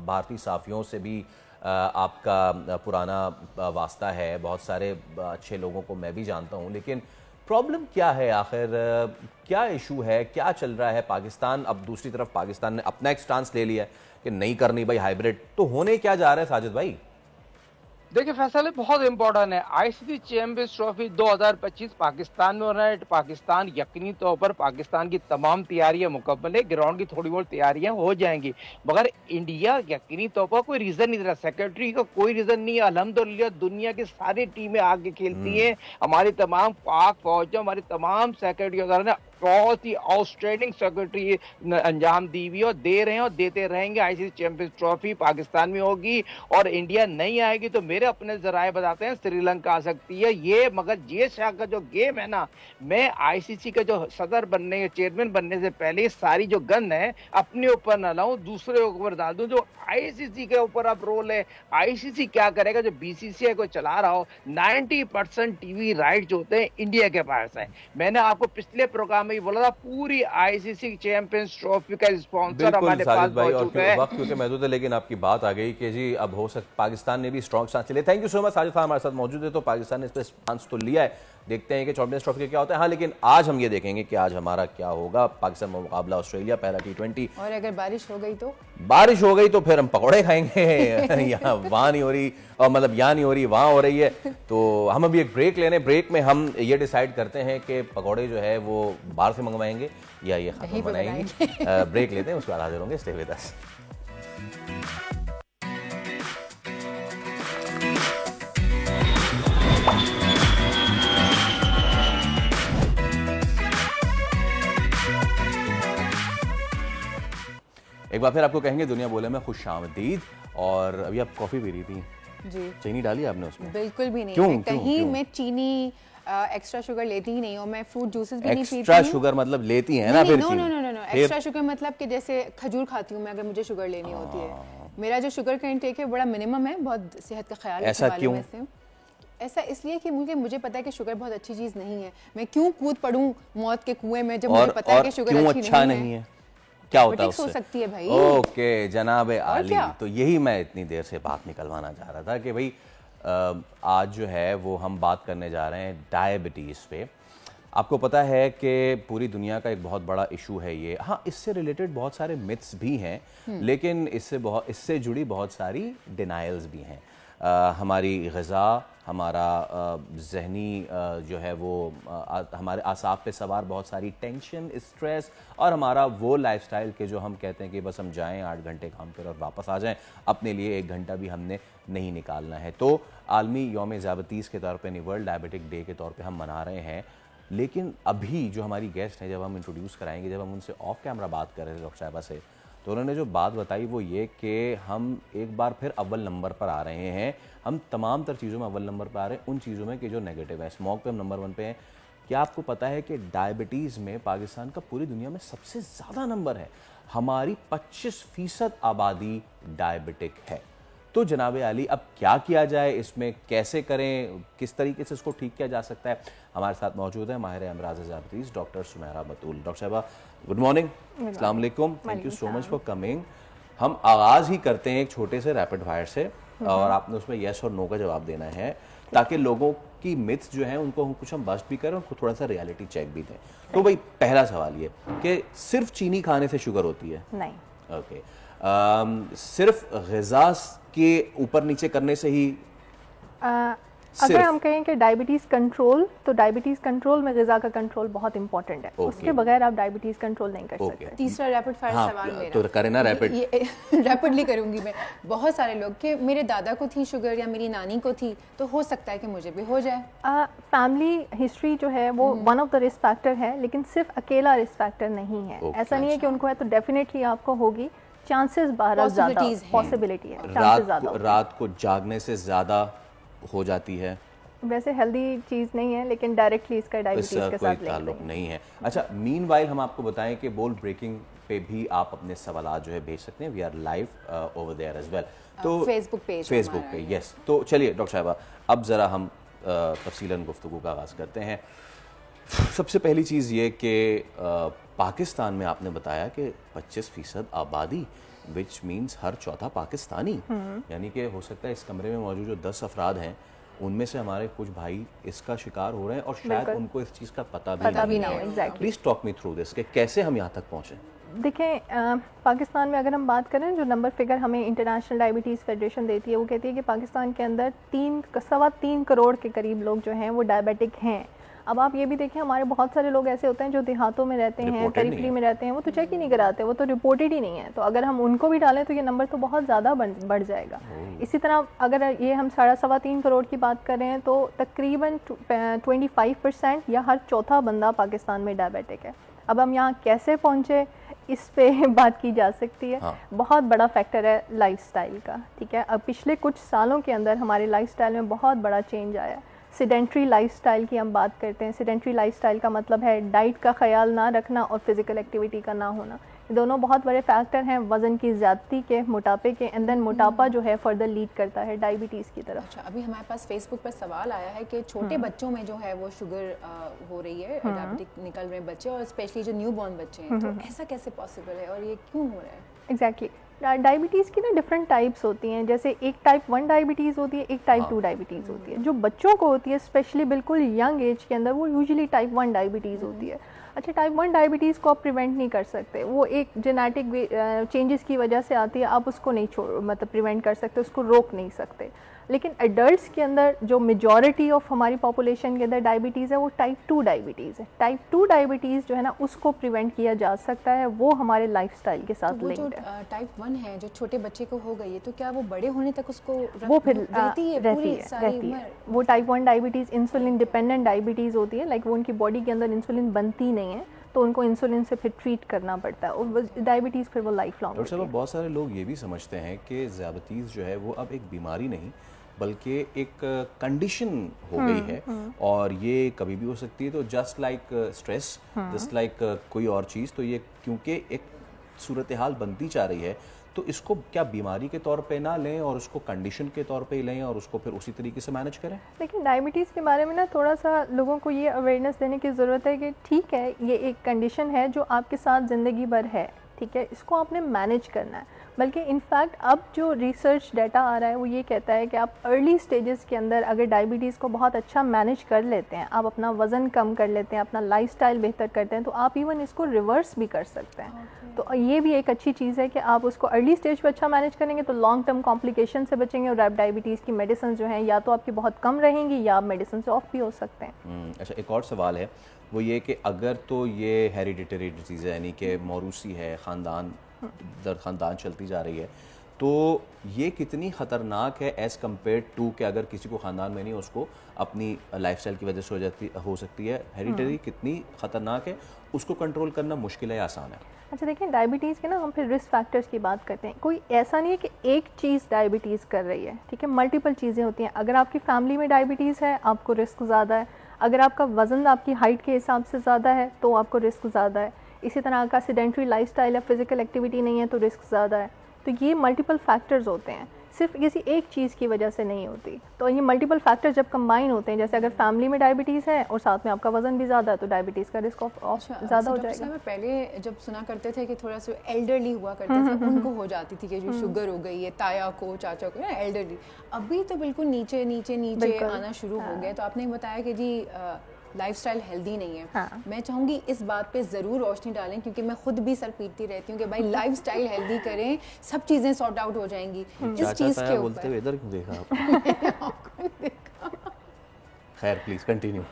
भारतीय साफियों से भी आपका पुराना वास्ता है, बहुत सारे अच्छे लोगों को मैं भी जानता हूं, लेकिन प्रॉब्लम क्या है आखिर? क्या इशू है, क्या चल रहा है? पाकिस्तान, अब दूसरी तरफ पाकिस्तान ने अपना एक स्टांस ले लिया है कि नहीं करनी भाई हाइब्रिड, तो होने क्या जा रहा है साजिद भाई? देखिए फैसले बहुत इंपॉर्टेंट है। आईसीसी चैंपियंस ट्रॉफी 2025 पाकिस्तान में हो रहा है। पाकिस्तान यकीनी तौर पर पाकिस्तान की तमाम तैयारियां मुकम्मल है, ग्राउंड की थोड़ी बहुत तैयारियां हो जाएंगी, मगर इंडिया यकीनी तौर पर कोई रीजन नहीं दे रहा, सेक्रेटरी का कोई रीजन नहीं है। अल्हम्दुलिल्लाह दुनिया की सारी टीमें आगे खेलती हैं, हमारी तमाम पाक फौज, हमारी तमाम सेक्रेटरी ने बहुत ही आउटस्टैंडिंग सेक्रेटरी अंजाम दी हुई और दे रहे हैं और देते रहेंगे। आईसीसी चैंपियंस ट्रॉफी पाकिस्तान में होगी और इंडिया नहीं आएगी तो मेरे अपने जराए बताते हैं श्रीलंका आ सकती है ये। मगर ये शाह का जो गेम है ना, मैं आईसीसी का जो सदर बनने चेयरमैन बनने से पहले सारी जो गन है अपने ऊपर न लाऊं, दूसरे ऊपर डाल दूं। जो आईसीसी के ऊपर अब रोल है, आईसीसी क्या करेगा, जो बीसीसीआई को चला रहा हो, 90% टीवी राइट जो होते हैं इंडिया के पास है। मैंने आपको पिछले प्रोग्राम में बोला था पूरी आईसीसी चैंपियंस ट्रॉफी का स्पॉन्सर हमारे पास मौजूद है। वक्त क्योंकि महदूद है, लेकिन आपकी बात आ गई कि जी अब हो सकता पाकिस्तान ने भी स्ट्रॉन्ग स्टांस लिया। Thank you so much, Sajid Khan हमारे साथ मौजूद है, तो पाकिस्तान ने इस पर स्टांस तो लिया है, देखते हैं कि चैंपियंस ट्रॉफी का क्या होता है। हाँ, लेकिन आज हम ये देखेंगे कि आज हमारा क्या होगा। पाकिस्तान में मुकाबला ऑस्ट्रेलिया, पहला T20, और अगर बारिश हो गई तो फिर हम पकौड़े खाएंगे। यहाँ वहाँ नहीं हो रही, और मतलब यहाँ नहीं हो रही, वहाँ हो रही है। तो हम अभी एक ब्रेक लेने, ब्रेक में हम ये डिसाइड करते हैं कि पकौड़े जो है वो बाहर से मंगवाएंगे या ये खाना बनाएंगे। ब्रेक लेते हैं, उसके बाद हाजिर होंगे। Stay with us. एक बार फिर आपको कहेंगे दुनिया बोले में खुशामदीद। और अभी आप कॉफी पी रही थी जी, चीनी डाली आपने उसमें? बिल्कुल भी नहीं। क्यों? मैं कहीं क्यों? मैं चीनी एक्स्ट्रा शुगर लेती ही नहीं हूँ। मैं फ्रूट जूसेस भी नहीं पीती हूँ। एक्स्ट्रा शुगर मतलब लेती है ना? फिर no no no no no, extra sugar मतलब कि जैसे खजूर खाती हूँ मैं, अगर मुझे शुगर लेनी होती है। मेरा जो शुगर का इंटेक है बड़ा मिनिमम है, बहुत सेहत का ख्याल ऐसा क्यों? ऐसा इसलिए कि मुझे पता है कि शुगर बहुत अच्छी चीज नहीं है। मैं क्यों कूद पड़ूं मौत के कुएं में जब मुझे पता है कि शुगर क्यों अच्छी अच्छा नहीं है? क्या होता है हो उससे? सकती है भाई। ओके जनाबे आली, तो यही मैं इतनी देर से बात निकलवाना चाह रहा था कि भाई आज जो है वो हम बात करने जा रहे हैं डायबिटीज़ पे। आपको पता है कि पूरी दुनिया का एक बहुत बड़ा इशू है ये। हाँ, इससे रिलेटेड बहुत सारे मिथ्स भी हैं, लेकिन इससे जुड़ी बहुत सारी डिनायल्स भी हैं। हमारी ग़िज़ा, हमारा जहनी जो है वो हमारे आसाब पे सवार बहुत सारी टेंशन, स्ट्रेस, और हमारा वो लाइफस्टाइल के जो हम कहते हैं कि बस हम जाएं 8 घंटे काम पर और वापस आ जाएं, अपने लिए 1 घंटा भी हमने नहीं निकालना है। तो आलमी यौम ज़ियाबतीस के तौर पे, वर्ल्ड डायबिटिक डे के तौर पे हम मना रहे हैं। लेकिन अभी जो हमारी गेस्ट हैं, जब हम इंट्रोड्यूस कराएंगे, जब हम उनसे ऑफ कैमरा बात कर रहे थे डॉक्टर साहिबा से, तो उन्होंने जो बात बताई वो ये कि हम एक बार फिर अव्वल नंबर पर आ रहे हैं, हम तमाम तर चीज़ों में अव्वल नंबर पर आ रहे हैं, उन चीज़ों में कि जो नेगेटिव है। स्मोक पे हम नंबर 1 पे हैं। क्या आपको पता है कि डायबिटीज़ में पाकिस्तान का पूरी दुनिया में सबसे ज़्यादा नंबर है? हमारी 25% आबादी डायबिटिक है। तो जनाब आली, अब क्या किया जाए, इसमें कैसे करें, किस तरीके से इसको ठीक किया जा सकता है? हमारे साथ मौजूद है माहिर अमराज डायबिटीज़ डॉक्टर सुमेरा बतूल। डॉक्टर साहबा, गुड मॉर्निंग, अस्सलाम वालेकुम, thank you so much for coming. हम आगाज़ ही करते हैं एक छोटे से रैपिड फायर से, और आपने उसमें येस और नो का जवाब देना है, ताकि लोगों की मिथ्स जो हैं उनको कुछ हम बस्ट भी करें, उनको थोड़ा सा रियलिटी चेक भी दें। तो भाई पहला सवाल ये कि सिर्फ चीनी खाने से शुगर होती है? नहीं। ओके। सिर्फ ग़िज़ा के ऊपर नीचे करने से ही अगर हम कहें कि डायबिटीज़ कंट्रोल, तो डायबिटीज़ कंट्रोल में ग़िज़ा का कंट्रोल बहुत इंपॉर्टेंट है। उसके बगैर आप डायबिटीज़ कंट्रोल नहीं कर सकते। तीसरा रैपिड फायर सवाल मेरा, तो करें ना रैपिड। रैपिडली करूंगी मैं। बहुत सारे लोग कि मेरे दादा को थी शुगर या मेरी नानी को थी, तो हो सकता है कि मुझे भी हो जाए। फैमिली हिस्ट्री जो है वो one of the risk factor है, लेकिन सिर्फ अकेला रिस्क फैक्टर नहीं है। ऐसा नहीं है कि उनको है तो डेफिनेटली आपको होगी। चांसेस बहुत ज़्यादा, पॉसिबिलिटी है, चांसेस ज़्यादा। रात को जागने से ज़्यादा हो जाती है। वैसे हेल्दी चीज़ नहीं है, लेकिन डायरेक्टली इसका डायबिटीज़ के साथ ताल्लुक नहीं है। अच्छा, मीनवाइल हम आपको बताएं कि बोल ब्रेकिंग पे भी आप अपने सवाल जो है भेज सकते हैं। We are live over there as well. तो फेसबुक पे, यस। तो चलिए डॉक्टर साहबा, अब ज़रा हम तफसीलन गुफ्तगू का आगाज़ करते हैं। सबसे पहली चीज़ ये कि पाकिस्तान में आपने बताया कि 25% आबादी, विच मीन्स हर चौथा पाकिस्तानी, यानी कि हो सकता है इस कमरे में मौजूद जो 10 अफराद हैं उनमें से हमारे कुछ भाई इसका शिकार हो रहे हैं और शायद उनको इस चीज़ का पता भी नहीं है। Please talk me through this कि कैसे हम यहाँ तक पहुँचे। देखें, पाकिस्तान में अगर हम बात करें, जो नंबर फिगर हमें इंटरनेशनल डायबिटीज़ फेडरेशन देती है, वो कहती है कि पाकिस्तान के अंदर 3.25 करोड़ के करीब लोग जो हैं वो डायबिटिक हैं। अब आप ये भी देखें, हमारे बहुत सारे लोग ऐसे होते हैं जो देहातों में रहते हैं, पेरिफेरी में रहते हैं, वो तो चेक ही नहीं कराते, वो तो रिपोर्टेड ही नहीं है। तो अगर हम उनको भी डालें तो ये नंबर तो बहुत ज़्यादा बढ़ जाएगा। इसी तरह अगर ये हम 3.25 करोड़ की बात करें तो तकरीबन 25% या हर चौथा बंदा पाकिस्तान में डायबिटिक है। अब हम यहाँ कैसे पहुँचे, इस पे बात की जा सकती है। बहुत बड़ा फैक्टर है लाइफस्टाइल का, ठीक है। अब पिछले कुछ सालों के अंदर हमारे लाइफस्टाइल में बहुत बड़ा चेंज आया। सेडेंट्री लाइफस्टाइल की हम बात करते हैं। सेडेंट्री लाइफस्टाइल का मतलब है डाइट का ख्याल ना रखना और फिजिकल एक्टिविटी का ना होना। ये दोनों बहुत बड़े फैक्टर हैं वज़न की ज़्यादती के, मोटापे के, एंड देन मोटापा जो है फर्दर लीड करता है डायबिटीज़ की तरफ। अच्छा, अभी हमारे पास फेसबुक पर सवाल आया है कि छोटे बच्चों में जो है वो शुगर हो रही है, डायबिटिक निकल रहे हैं बच्चे, और स्पेशली जो न्यू बॉर्न बच्चे हैं, तो ऐसा कैसे पॉसिबल है और ये क्यों हो रहा है? एग्जैक्टली। डायबिटीज़ की ना डिफरेंट टाइप्स होती हैं। जैसे एक टाइप 1 डायबिटीज़ होती है, एक टाइप 2 डायबिटीज़ होती है। जो बच्चों को होती है स्पेशली बिल्कुल यंग एज के अंदर, वो यूजुअली टाइप 1 डायबिटीज़ होती है। अच्छा, टाइप 1 डायबिटीज़ को आप प्रिवेंट नहीं कर सकते, वो एक जेनेटिक चेंजेस की वजह से आती है। आप उसको नहीं प्रिवेंट कर सकते, उसको रोक नहीं सकते। लेकिन एडल्ट्स के अंदर जो मेजॉरिटी ऑफ हमारी पॉपुलेशन के अंदर डायबिटीज़ है वो टाइप 2 डायबिटीज़ है। टाइप 2 डायबिटीज़ जो है ना, उसको प्रिवेंट किया जा सकता है, वो हमारे लाइफस्टाइल के साथ लिंक्ड है। टाइप 1 है जो छोटे बच्चे को हो गई है, तो क्या वो बड़े होने तक उसको वो फिर रहती है। वो type 1 diabetes insulin dependent diabetes होती है। लाइक वो उनकी बॉडी के अंदर इंसुलिन बनती नहीं है, तो उनको इंसुलिन से फिर ट्रीट करना पड़ता है, और डायबिटीज़ फिर वो लाइफ लॉन्ग। डॉक्टर साहब, बहुत सारे लोग ये भी समझते हैं कि ज़ियादतीज़ जो है वो अब एक बीमारी नहीं बल्कि एक कंडीशन हो गई है, और ये कभी भी हो सकती है। तो just like stress, just like कोई और चीज़, तो ये क्योंकि एक सूरत हाल बनती जा रही है, तो इसको क्या बीमारी के तौर पे ना लें और उसको कंडीशन के तौर पे लें और उसको फिर उसी तरीके से मैनेज करें? लेकिन डायबिटीज़ के बारे में ना थोड़ा सा लोगों को ये अवेयरनेस देने की ज़रूरत है कि ठीक है, ये एक कंडीशन है जो आपके साथ ज़िंदगी भर है, ठीक है, इसको आपने मैनेज करना है। बल्कि इनफैक्ट अब जो रिसर्च डाटा आ रहा है वो ये कहता है कि आप अर्ली स्टेजेस के अंदर अगर डायबिटीज़ को बहुत अच्छा मैनेज कर लेते हैं, आप अपना वज़न कम कर लेते हैं, अपना लाइफस्टाइल बेहतर करते हैं, तो आप इवन इसको रिवर्स भी कर सकते हैं। तो ये भी एक अच्छी चीज़ है कि आप उसको अर्ली स्टेज पे अच्छा मैनेज करेंगे तो लॉन्ग टर्म कॉम्प्लिकेशन से बचेंगे, और डायबिटीज़ की मेडिसिन जो हैं या तो आपकी बहुत कम रहेंगी या आप मेडिसिन से ऑफ भी हो सकते हैं। अच्छा, एक और सवाल है, वो ये कि अगर तो ये हेरिडिटरी डिजीज़ है, यानी कि मौरूसी है, ख़ानदान दर ख़ानदान चलती जा रही है, तो ये कितनी ख़तरनाक है एज़ कम्पेयर टू कि अगर किसी को ख़ानदान में नहीं उसको अपनी लाइफस्टाइल की वजह से हो सकती है। हेरिडिटरी कितनी ख़तरनाक है, उसको कंट्रोल करना मुश्किल है या आसान है? अच्छा देखिए, डायबिटीज़ के ना हम फिर रिस्क फैक्टर्स की बात करते हैं। कोई ऐसा नहीं है कि एक चीज़ डायबिटीज़ कर रही है, ठीक है, मल्टीपल चीज़ें होती हैं। अगर आपकी फैमिली में डायबिटीज़ है आपको रिस्क ज़्यादा है, अगर आपका वज़न आपकी हाइट के हिसाब से ज़्यादा है तो आपको रिस्क ज़्यादा है, इसी तरह का सेडेंटरी लाइफस्टाइल या फिजिकल एक्टिविटी नहीं है तो रिस्क ज़्यादा है। तो ये मल्टीपल फैक्टर्स होते हैं, सिर्फ किसी एक चीज़ की वजह से नहीं होती। तो ये मल्टीपल फैक्टर जब कंबाइन होते हैं, जैसे अगर फैमिली में डायबिटीज़ है और साथ में आपका वजन भी ज़्यादा है तो डायबिटीज़ का रिस्क ज़्यादा हो जाएगा। पहले जब सुना करते थे कि थोड़ा सा एल्डरली हुआ करते थे उनको हो जाती थी कि जो शुगर हो गई है, ताया को, चाचा को, एल्डरली, अभी तो बिल्कुल नीचे नीचे नीचे आना शुरू हो गया। तो आपने बताया कि जी लाइफस्टाइल हेल्दी नहीं है। हाँ। मैं चाहूँगी इस बात पे ज़रूर रोशनी डालें, क्योंकि मैं खुद भी सर पीटती रहती हूँ कि भाई लाइफस्टाइल हेल्दी करें, सब चीज़ें सॉर्ट आउट हो जाएंगी। इस चीज़ के बोलते हुए इधर क्यों देखा आपने? खैर प्लीज कंटिन्यू।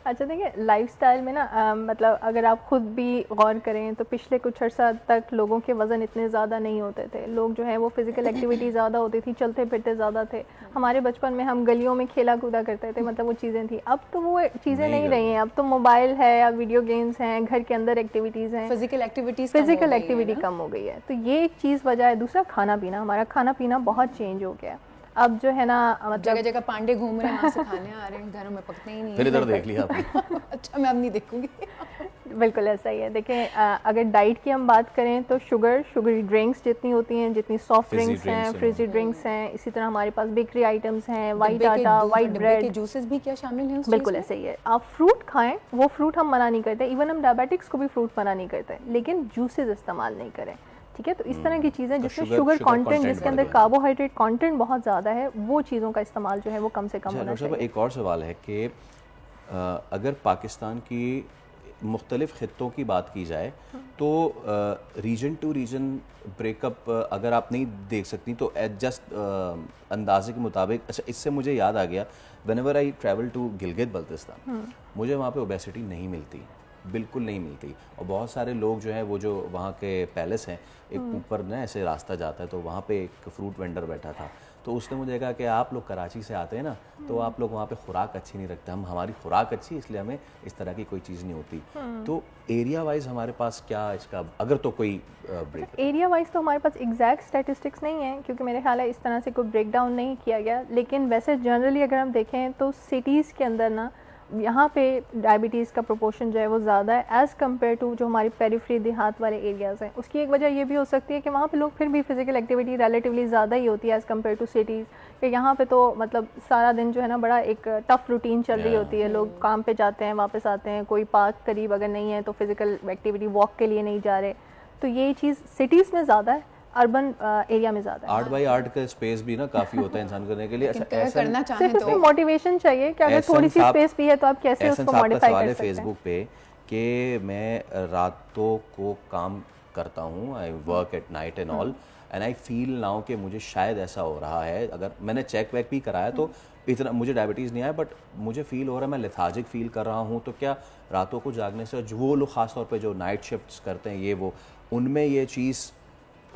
अच्छा देखिए, लाइफस्टाइल में ना मतलब अगर आप खुद भी गौर करें तो पिछले कुछ अर्सा तक लोगों के वज़न इतने ज़्यादा नहीं होते थे। लोग जो है वो फिज़िकल एक्टिविटी ज़्यादा होती थी, चलते फिरते ज़्यादा थे। हमारे बचपन में हम गलियों में खेला कूदा करते थे, मतलब वो चीज़ें थी। अब तो वो चीज़ें नहीं रही हैं, अब तो मोबाइल है या वीडियो गेम्स हैं, घर के अंदर एक्टिविटीज़ हैं, फिज़िकल एक्टिविटी कम हो गई है। तो ये एक चीज़ वजह है। दूसरा खाना पीना, हमारा खाना पीना बहुत चेंज हो गया है। अब जो है ना मतलब जगह जगह पांडे घूम रहे हैं, वहाँ से खाने आ रहे हैं, घरों में पकते ही नहीं। फिर इधर देख लिया आपने। अच्छा, मैं अब नहीं देखूंगी। बिल्कुल ऐसा ही है। देखें, अगर डाइट की हम बात करें तो शुगरी ड्रिंक्स जितनी होती हैं, जितनी सॉफ्ट ड्रिंक्स हैं, फ्रिजी ड्रिंक्स हैं, इसी तरह हमारे पास बेकरी आइटम्स हैं, वाइट आटा, वाइट ब्रेड, जूसेस भी क्या शामिल हैं? बिल्कुल ऐसे ही है। आप फ्रूट खाएं, वो फ्रूट हम मना नहीं करते, इवन हम डायबिटिक्स को भी फ्रूट मना नहीं करते, लेकिन जूसेस इस्तेमाल नहीं करें, ठीक है। तो इस तरह की चीज़ें जिसमें शुगर कंटेंट, जिसके अंदर कार्बोहाइड्रेट कंटेंट बहुत ज़्यादा है, वो चीज़ों का इस्तेमाल जो है वो कम से कम होना चाहिए। एक और सवाल है कि अगर पाकिस्तान की मुख्तलिफ खित्तों की बात की जाए तो रीजन टू रीजन ब्रेकअप अगर आप नहीं देख सकती तो जस्ट अंदाजे के मुताबिक, अच्छा इससे मुझे याद आ गया, whenever I travel to Gilgit Baltistan, मुझे वहाँ पे ओबेसिटी नहीं मिलती, बिल्कुल नहीं मिलती। और बहुत सारे लोग जो हैं वो जो वहाँ के पैलेस हैं, एक ऊपर ना ऐसे रास्ता जाता है, तो वहाँ पे एक फ्रूट वेंडर बैठा था, तो उसने मुझे कहा कि आप लोग कराची से आते हैं ना, तो आप लोग वहाँ पे खुराक अच्छी नहीं रखते, हम हमारी खुराक अच्छी इसलिए हमें इस तरह की कोई चीज़ नहीं होती। तो एरिया वाइज हमारे पास क्या इसका अगर तो कोई ब्रेक? एरिया वाइज तो हमारे पास एग्जैक्ट स्टैटिस्टिक्स नहीं है, क्योंकि मेरे ख्याल है इस तरह से कोई ब्रेक डाउन नहीं किया गया। लेकिन वैसे जनरली अगर हम देखें तो सिटीज़ के अंदर ना यहाँ पे डायबिटीज़ का प्रोपोर्शन जो है वो ज़्यादा है एज़ कम्पेयर टू जो हमारी पेरिफेरी देहात वाले एरियाज़ हैं। उसकी एक वजह ये भी हो सकती है कि वहाँ पे लोग फिर भी फिज़िकल एक्टिविटी रिलेटिवली ज़्यादा ही होती है एज़ कम्पेयर टू सिटीज़, कि यहाँ पे तो मतलब सारा दिन जो है ना बड़ा एक टफ रूटीन चल रही होती है। लोग काम पे जाते हैं, वापस आते हैं, कोई पार्क करीब अगर नहीं है तो फिज़िकल एक्टिविटी वॉक के लिए नहीं जा रहे। तो ये चीज़ सिटीज़ में ज़्यादा है, अर्बन एरिया में ज़्यादा है। 8x8 का स्पेस भी ना काफ़ी होता है इंसान करने के लिए। अच्छा, ऐसा करना चाहे सिर्फ इसमें मोटिवेशन चाहिए कि अगर थोड़ी सी स्पेस भी है तो आप कैसे उसको मॉडिफाई कर सकते हैं। फेसबुक पे कि मैं रातों को काम करता हूँ, I work at night and all, and I feel now कि मुझे शायद ऐसा हो रहा है। अगर मैंने चेक वेक भी कराया तो इतना मुझे डायबिटीज़ नहीं आया, बट मुझे फील हो रहा है, मैं लेथार्जिक फील कर रहा हूँ। तो क्या रातों को जागने से जो वो लोग ख़ास तौर पे जो नाइट शिफ्ट्स करते हैं ये वो, उनमें ये चीज़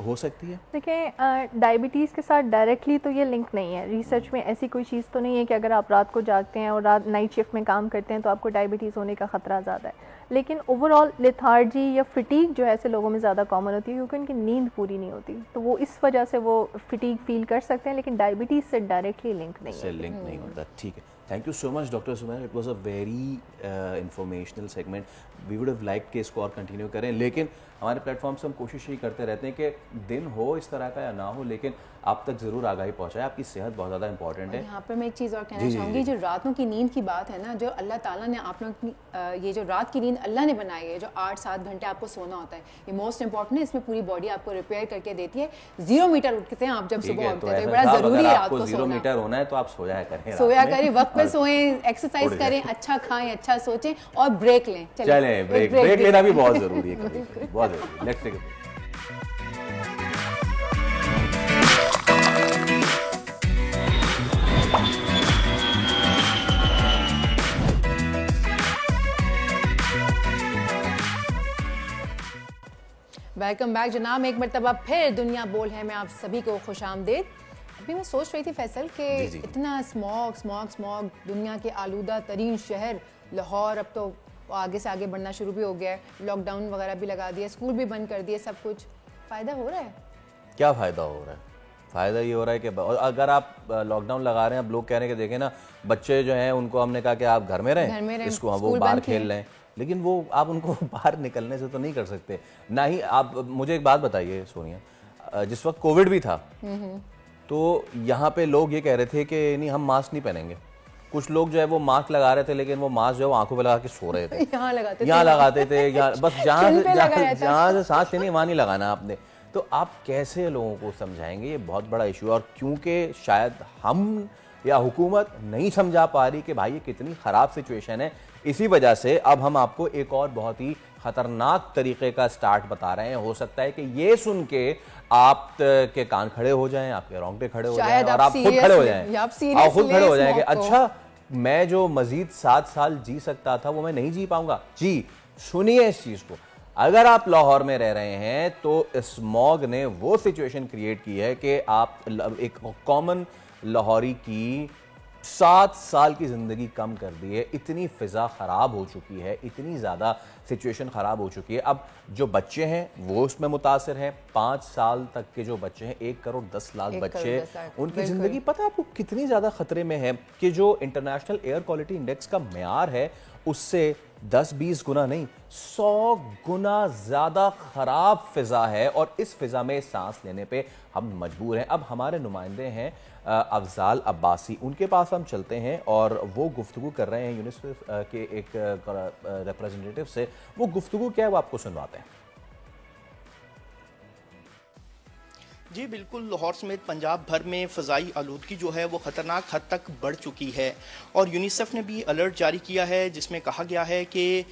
हो सकती है? देखिए, डायबिटीज़ के साथ डायरेक्टली तो ये लिंक नहीं है। रिसर्च में ऐसी कोई चीज़ तो नहीं है कि अगर आप रात को जागते हैं और रात नाइट शिफ्ट में काम करते हैं तो आपको डायबिटीज़ होने का ख़तरा ज़्यादा है। लेकिन ओवरऑल लेथार्जी या फिटीग जो है ऐसे लोगों में ज़्यादा कॉमन होती है, क्योंकि उनकी नींद पूरी नहीं होती, तो वो इस वजह से वो फिटीग फील कर सकते हैं, लेकिन डायबिटीज़ से डायरेक्टली लिंक नहीं है। लिंक नहीं होता, ठीक है। Thank you so much doctor Sumair, it was a very informational segment. We would have like के इसको और कंटिन्यू करें, लेकिन हमारे प्लेटफॉर्म से हम कोशिश ही करते रहते हैं कि दिन हो इस तरह का या ना हो, लेकिन आप तक ज़रूर आगाही पहुँचाए। आपकी सेहत बहुत ज़्यादा इंपॉर्टेंट है। यहाँ पे मैं एक चीज़ और कहना चाहूँगी, जो रातों की नींद की बात है ना, जो अल्लाह ताला ने आप लोग की ये जो रात की नींद अल्लाह ने बनाई है, जो 8-7 घंटे आपको सोना होता है, ये मोस्ट इंपॉर्टेंट है। इसमें पूरी बॉडी आपको रिपेयर करके देती है। 0 मीटर उठते हैं आप जब सुबह उठते हैं, तो बड़ा ज़रूरी है रात को सोना। 0 मीटर होना है तो आप सोया करें, वक्त पे सोएं, एक्सरसाइज करें, अच्छा खाएं, अच्छा सोचें और ब्रेक लें। चले ब्रेक लेना भी बहुत ज़रूरी है, कभी बहुत ज़रूरी। Let's take a break. Welcome back जनाब, एक मरतबा फिर दुनिया बोल है मैं आप सभी को खुश आमदेद। अभी मैं सोच रही थी फैसल कि इतना स्मॉग स्मॉग स्मॉग, दुनिया के आलूदा तरीन शहर लाहौर अब तो आगे से आगे बढ़ना शुरू भी हो गया है, लॉकडाउन वगैरह भी लगा दिया, स्कूल भी बंद कर दिए, सब कुछ फ़ायदा हो रहा है? क्या फ़ायदा हो रहा है? फ़ायदा ये हो रहा है कि अगर आप लॉकडाउन लगा रहे हैं, अब लोग कह रहे हैं कि देखें ना, बच्चे जो हैं उनको हमने कहा कि आप घर में रहें, इसको हम वो बाहर खेल लें, लेकिन वो आप उनको बाहर निकलने से तो नहीं कर सकते ना ही। आप मुझे एक बात बताइए सोनिया, जिस वक्त कोविड भी था तो यहाँ पे लोग ये कह रहे थे कि नहीं हम मास्क नहीं पहनेंगे, कुछ लोग जो है वो मास्क लगा रहे थे लेकिन वो मास्क जो है वो आंखों पे लगा के सो रहे थे। यहाँ लगाते थे बस जहाँ से सांस लेनी वहाँ नहीं लगाना आपने। तो आप कैसे लोगों को समझाएंगे? ये बहुत बड़ा इशू है, और क्योंकि शायद हम या हुकूमत नहीं समझा पा रही कि भाई ये कितनी ख़राब सिचुएशन है, इसी वजह से अब हम आपको एक और बहुत ही ख़तरनाक तरीके का स्टार्ट बता रहे हैं। हो सकता है कि ये सुन के आप के कान खड़े हो जाएं, आपके रोंगटे खड़े हो जाएं और आप खुद खड़े हो जाएं, आप खुद खड़े हो जाएं कि अच्छा मैं जो मजीद 7 साल जी सकता था वो मैं नहीं जी पाऊंगा। जी सुनिए इस चीज़ को, अगर आप लाहौर में रह रहे हैं तो स्मॉग ने वो सिचुएशन क्रिएट की है कि आप एक कॉमन लाहौरी की 7 साल की ज़िंदगी कम कर दी है। इतनी फ़िज़ा ख़राब हो चुकी है, इतनी ज़्यादा सिचुएशन ख़राब हो चुकी है। अब जो बच्चे हैं वो उसमें मुतासिर हैं, 5 साल तक के जो बच्चे हैं, 1 करोड़ 10 लाख बच्चे, उनकी ज़िंदगी पता है आपको कितनी ज़्यादा ख़तरे में है कि जो इंटरनेशनल एयर क्वालिटी इंडेक्स का मेयार है उससे 10-20 गुना नहीं 100 गुना ज़्यादा ख़राब फ़िज़ा है, और इस फ़िज़ा में सांस लेने पे हम मजबूर हैं। अब हमारे नुमाइंदे हैं अफजाल अब्बासी, उनके पास हम चलते हैं और वो गुफ्तगू कर रहे हैं यूनिसेफ के एक रिप्रेजेंटेटिव से। वो गुफ्तगू क्या है वो आपको सुनवाते हैं। जी बिल्कुल, लाहौर समेत पंजाब भर में फ़ज़ाई आलूदगी जो है वो ख़तरनाक हद तक बढ़ चुकी है, और यूनिसेफ ने भी अलर्ट जारी किया है जिसमें कहा गया है कि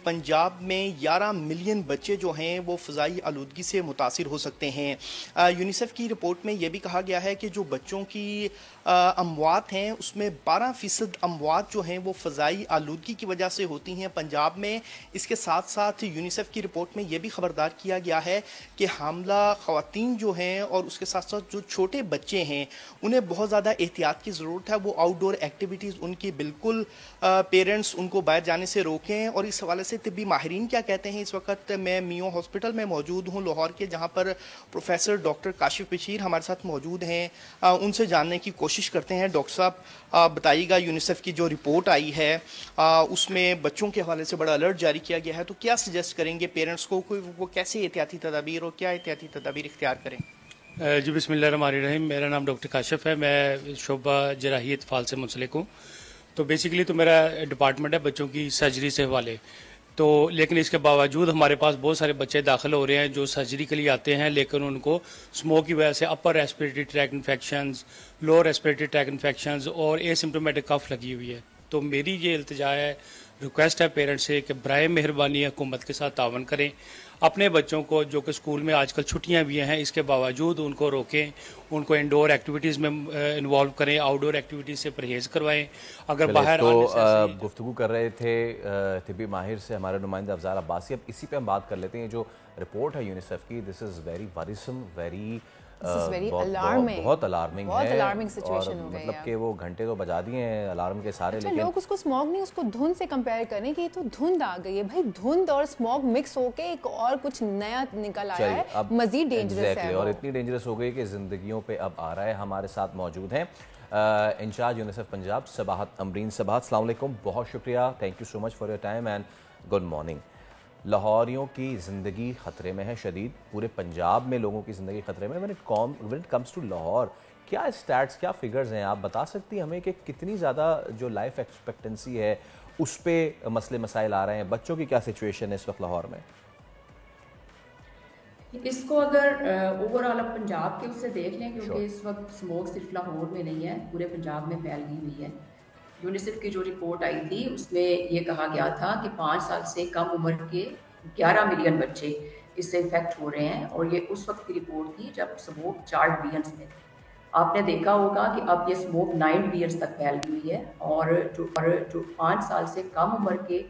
पंजाब में 11 मिलियन बच्चे जो हैं वो फ़ज़ाई आलूदगी से मुतासिर हो सकते हैं। यूनिसेफ की रिपोर्ट में ये भी कहा गया है कि जो बच्चों की अमवात हैं उसमें 12% अमवात जो हैं वो फ़ज़ाई आलूदगी की वजह से होती हैं पंजाब में। इसके साथ साथ यूनिसेफ की रिपोर्ट में ये भी ख़बरदार किया गया है कि हामला ख़वातीन जो हैं और उसके साथ साथ जो छोटे बच्चे हैं उन्हें बहुत ज़्यादा एहतियात की ज़रूरत है। वो आउटडोर एक्टिविटीज़ उनकी बिल्कुल पेरेंट्स उनको बाहर जाने से रोकें। और इस हवाले से तिब्बी माहिरीन क्या कहते हैं, इस वक्त मैं मियो हॉस्पिटल में मौजूद हूँ लाहौर के, जहाँ पर प्रोफेसर डॉक्टर काशिफ बशीर हमारे साथ मौजूद हैं। उनसे जानने की कोशिश करते हैं। डॉक्टर साहब बताइएगा, यूनिसेफ की जो रिपोर्ट आई है उसमें बच्चों के हवाले से बड़ा अलर्ट जारी किया गया है, तो क्या सजेस्ट करेंगे पेरेंट्स को वो कैसे एहतियाती तदाबीर और क्या एहतियाती तदाबीर इख्तियार करें? जी बिस्मिल्लाहिर्रहमानिर्रहीम, मेरा नाम डॉक्टर काशिफ है, मैं शोबा जराही इत्फाल से मुंसलिक हूँ। तो बेसिकली तो मेरा डिपार्टमेंट है बच्चों की सर्जरी से हवाले, तो लेकिन इसके बावजूद हमारे पास बहुत सारे बच्चे दाखिल हो रहे हैं जो सर्जरी के लिए आते हैं, लेकिन उनको स्मोक की वजह से upper respiratory tract infections, lower respiratory tract infections और एसिम्प्टोमेटिक कफ लगी हुई है। तो मेरी ये इल्तिजा है, रिक्वेस्ट है पेरेंट्स से कि बराए मेहरबानी हुकूमत के साथ तावन करें, अपने बच्चों को जो कि स्कूल में आजकल छुट्टियां भी हैं इसके बावजूद उनको रोकें, उनको इंडोर एक्टिविटीज़ में इन्वॉल्व करें, आउटडोर एक्टिविटीज़ से परहेज़ करवाएं। अगर बाहर गुफ्तगू कर रहे थे तिब्बी माहिर से हमारे नुमाइंदा अफजाल अब्बासी। अब इसी पे हम बात कर लेते हैं। जो रिपोर्ट है यूनिसेफ की, this is very worrisome, very बहुत अलार्मिंग है, और मतलब कि वो घंटे तो बजा दिए हैं अलार्म के सारे। अच्छा, लेकिन लोग उसको स्मॉग नहीं, उसको धुंध से कंपेयर करें कि ये तो धुंध आ गई है। भाई धुंध और स्मॉग मिक्स होके एक और कुछ नया निकल आया है, मजीद डेंजरस है और इतनी डेंजरस हो गई कि जिंदगियों पे अब आ रहा है। हमारे साथ मौजूद हैं इंचार्ज यूनिसेफ पंजाब सबाहत अमरीन। सबाहत, अस्सलाम वालेकुम, बहुत शुक्रिया, thank you so much for your time and good morning. लाहौरियों की ज़िंदगी ख़तरे में है शदीद, पूरे पंजाब में लोगों की ज़िंदगी ख़तरे में। When it comes to Lahore, क्या स्टैट्स, क्या फिगर्स हैं, आप बता सकती हैं हमें कि कितनी ज़्यादा जो लाइफ एक्सपेक्टेंसी है उस पर मसले मसाइल आ रहे हैं? बच्चों की क्या सिचुएशन है इस वक्त लाहौर में? इसको अगर ओवरऑल अब पंजाब के उससे देख लें, क्योंकि इस वक्त स्मोक सिर्फ लाहौर में नहीं है, पूरे पंजाब में फैल गई हुई है। यूनिसेफ की जो रिपोर्ट आई थी उसमें ये कहा गया था कि 5 साल से कम उम्र के 11 मिलियन बच्चे इससे इन्फेक्ट हो रहे हैं, और ये उस वक्त की रिपोर्ट थी जब स्मोक 4 बिलियंस में थी। आपने देखा होगा कि अब ये स्मोक 9 बिलियंस तक फैल गई है, और जो 5 साल से कम उम्र के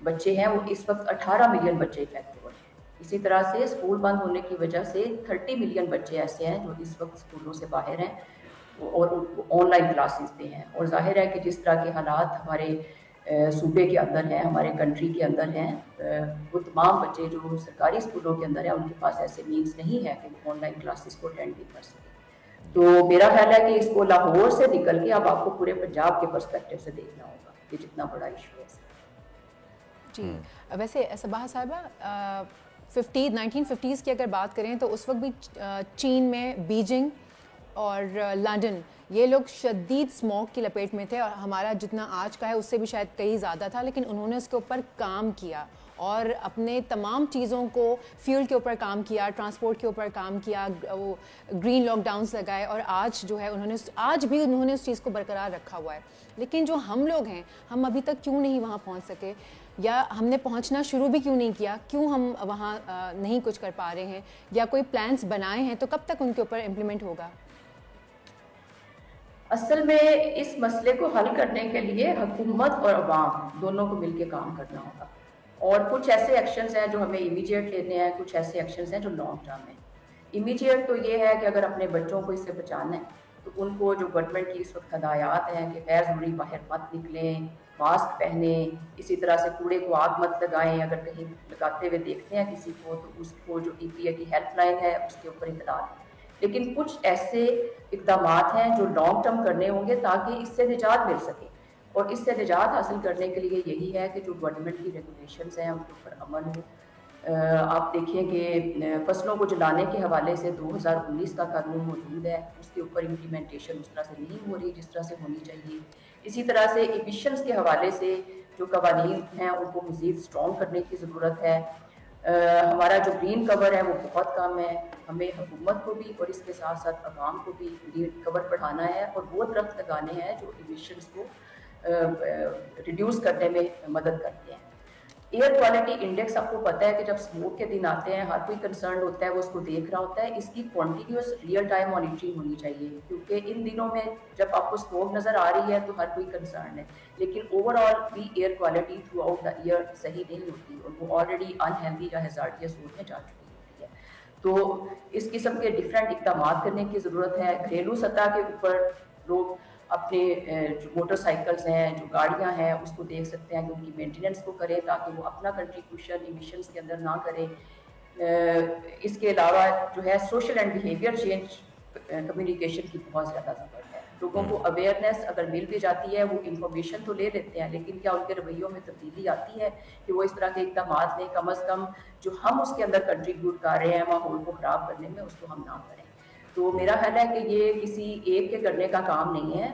बच्चे हैं वो इस वक्त 18 मिलियन बच्चे इफेक्ट हो रहे हैं। इसी तरह से स्कूल बंद होने की वजह से 30 मिलियन बच्चे ऐसे हैं जो इस वक्त स्कूलों से बाहर हैं और ऑनलाइन क्लासेस पे हैं। और जाहिर है कि जिस तरह के हालात हमारे सूबे के अंदर हैं, हमारे कंट्री के अंदर हैं, वो तमाम बच्चे जो सरकारी स्कूलों के अंदर हैं उनके पास ऐसे मीन्स नहीं है कि वो ऑनलाइन क्लासेस को अटेंड भी कर सकें। तो मेरा ख्याल है कि इसको लाहौर से निकल के अब आपको पूरे पंजाब के पर्सपेक्टिव से देखना होगा कि जितना बड़ा इशू है। जी वैसे सबाह साहिबा 1950s की अगर बात करें तो उस वक्त भी चीन में बीजिंग और लंदन ये लोग शदीद स्मॉग की लपेट में थे और हमारा जितना आज का है उससे भी शायद कहीं ज़्यादा था, लेकिन उन्होंने उसके ऊपर काम किया और अपने तमाम चीज़ों को, फ्यूल के ऊपर काम किया, ट्रांसपोर्ट के ऊपर काम किया, वो ग्रीन लॉकडाउन्स लगाए और आज जो है आज भी उन्होंने उस चीज़ को बरकरार रखा हुआ है। लेकिन जो हम लोग हैं, हम अभी तक क्यों नहीं वहाँ पहुँच सके, या हमने पहुंचना शुरू भी क्यों नहीं किया, क्यों हम वहाँ नहीं कुछ कर पा रहे हैं, या कोई प्लान्स बनाए हैं तो कब तक उनके ऊपर इम्प्लीमेंट होगा? असल में इस मसले को हल करने के लिए हुकूमत और अवाम दोनों को मिलकर काम करना होगा और कुछ ऐसे एक्शंस हैं जो हमें इमीडिएट लेने हैं, कुछ ऐसे एक्शंस हैं जो लॉन्ग टर्म है। इमीडिएट तो ये है कि अगर अपने बच्चों को इससे बचाना है तो उनको जो गवर्नमेंट की इस वक्त हदायत हैं कि गैर ज़रूरी बाहर मत निकलें, मास्क पहने, इसी तरह से कूड़े को आग मत लगाएं, अगर कहीं लगाते हुए देखते हैं किसी को तो उसको जो EPA की हेल्पलाइन है उसके ऊपर इत्तला दें। लेकिन कुछ ऐसे इकदाम हैं जो लॉन्ग टर्म करने होंगे ताकि इससे निजात मिल सके और इससे निजात हासिल करने के लिए यही है कि जो गवर्नमेंट की रेगुलेशंस हैं उनके ऊपर अमल हो। आप देखिए कि फसलों को जलाने के हवाले से 2019 का कानून मौजूद है, उसके ऊपर इम्प्लीमेंटेशन उस तरह से नहीं हो रही जिस तरह से होनी चाहिए। इसी तरह से एमिशंस के हवाले से जो कवानीन हैं उनको मज़ीद स्ट्रॉन्ग करने की ज़रूरत है। हमारा जो ग्रीन कवर है वो बहुत कम है, हमें हुकूमत को भी और इसके साथ साथ अवाम को भी ग्रीन कवर बढ़ाना है और वो दरख्त लगाने हैं जो एमिशंस को रिड्यूस करने में मदद करते हैं। एयर क्वालिटी इंडेक्स आपको पता है कि जब स्मोक के दिन आते हैं हर कोई कंसर्न होता है, वो उसको देख रहा होता है। इसकी कॉन्टिन्यूस रियल टाइम मॉनिटरिंग होनी चाहिए क्योंकि इन दिनों में जब आपको स्मोक नज़र आ रही है तो हर कोई कंसर्न है, लेकिन ओवरऑल भी air quality through out the year सही नहीं होती और वो ऑलरेडी अनहेल्दी या हैजार्डियस जोन में जा चुकी होती है। तो इस किस्म के डिफरेंट इक़दाम करने की ज़रूरत है। घरेलू सतह के ऊपर लोग अपने जो मोटरसाइकिल्स हैं, जो गाड़ियां हैं, उसको देख सकते हैं कि उनकी मेंटेनेंस को करें ताकि वो अपना कंट्रीब्यूशन इमिशंस के अंदर ना करें। इसके अलावा जो है social and behaviour change communication की बहुत ज़्यादा ज़रूरत है। लोगों को अवेयरनेस अगर मिल भी जाती है, वो इंफॉर्मेशन तो ले लेते हैं, लेकिन क्या उनके रवैयों में तब्दीली आती है कि वो इस तरह के इक़दाम ने कम अज़ कम जो हम उसके अंदर कंट्रीब्यूट कर रहे हैं माहौल को ख़राब करने में, उसको हम ना करें। तो मेरा ख्याल है कि ये किसी एक के करने का काम नहीं है,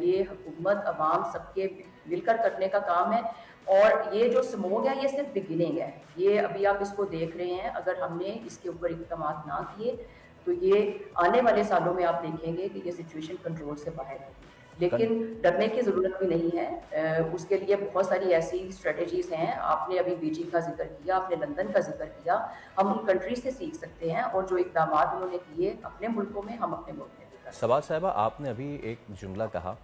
ये हुकूमत अवाम सबके मिलकर करने का काम है। और ये जो स्मोग है ये सिर्फ बिगिनिंग है, ये अभी आप इसको देख रहे हैं। अगर हमने इसके ऊपर इक़दाम ना किए तो ये आने वाले सालों में आप देखेंगे कि ये सिचुएशन कंट्रोल से बाहर होगी। लेकिन डरने की ज़रूरत भी नहीं है, उसके लिए बहुत सारी ऐसी स्ट्रेटजीज़ हैं। आपने अभी बीजिंग का जिक्र किया, आपने लंदन का जिक्र किया, हम उन कंट्री से सीख सकते हैं और जो इक़दाम उन्होंने किए अपने मुल्कों में, हम अपने मुल्क में भी कर सकते हैं। सबाह साहिबा, आपने अभी एक जुमला कहा,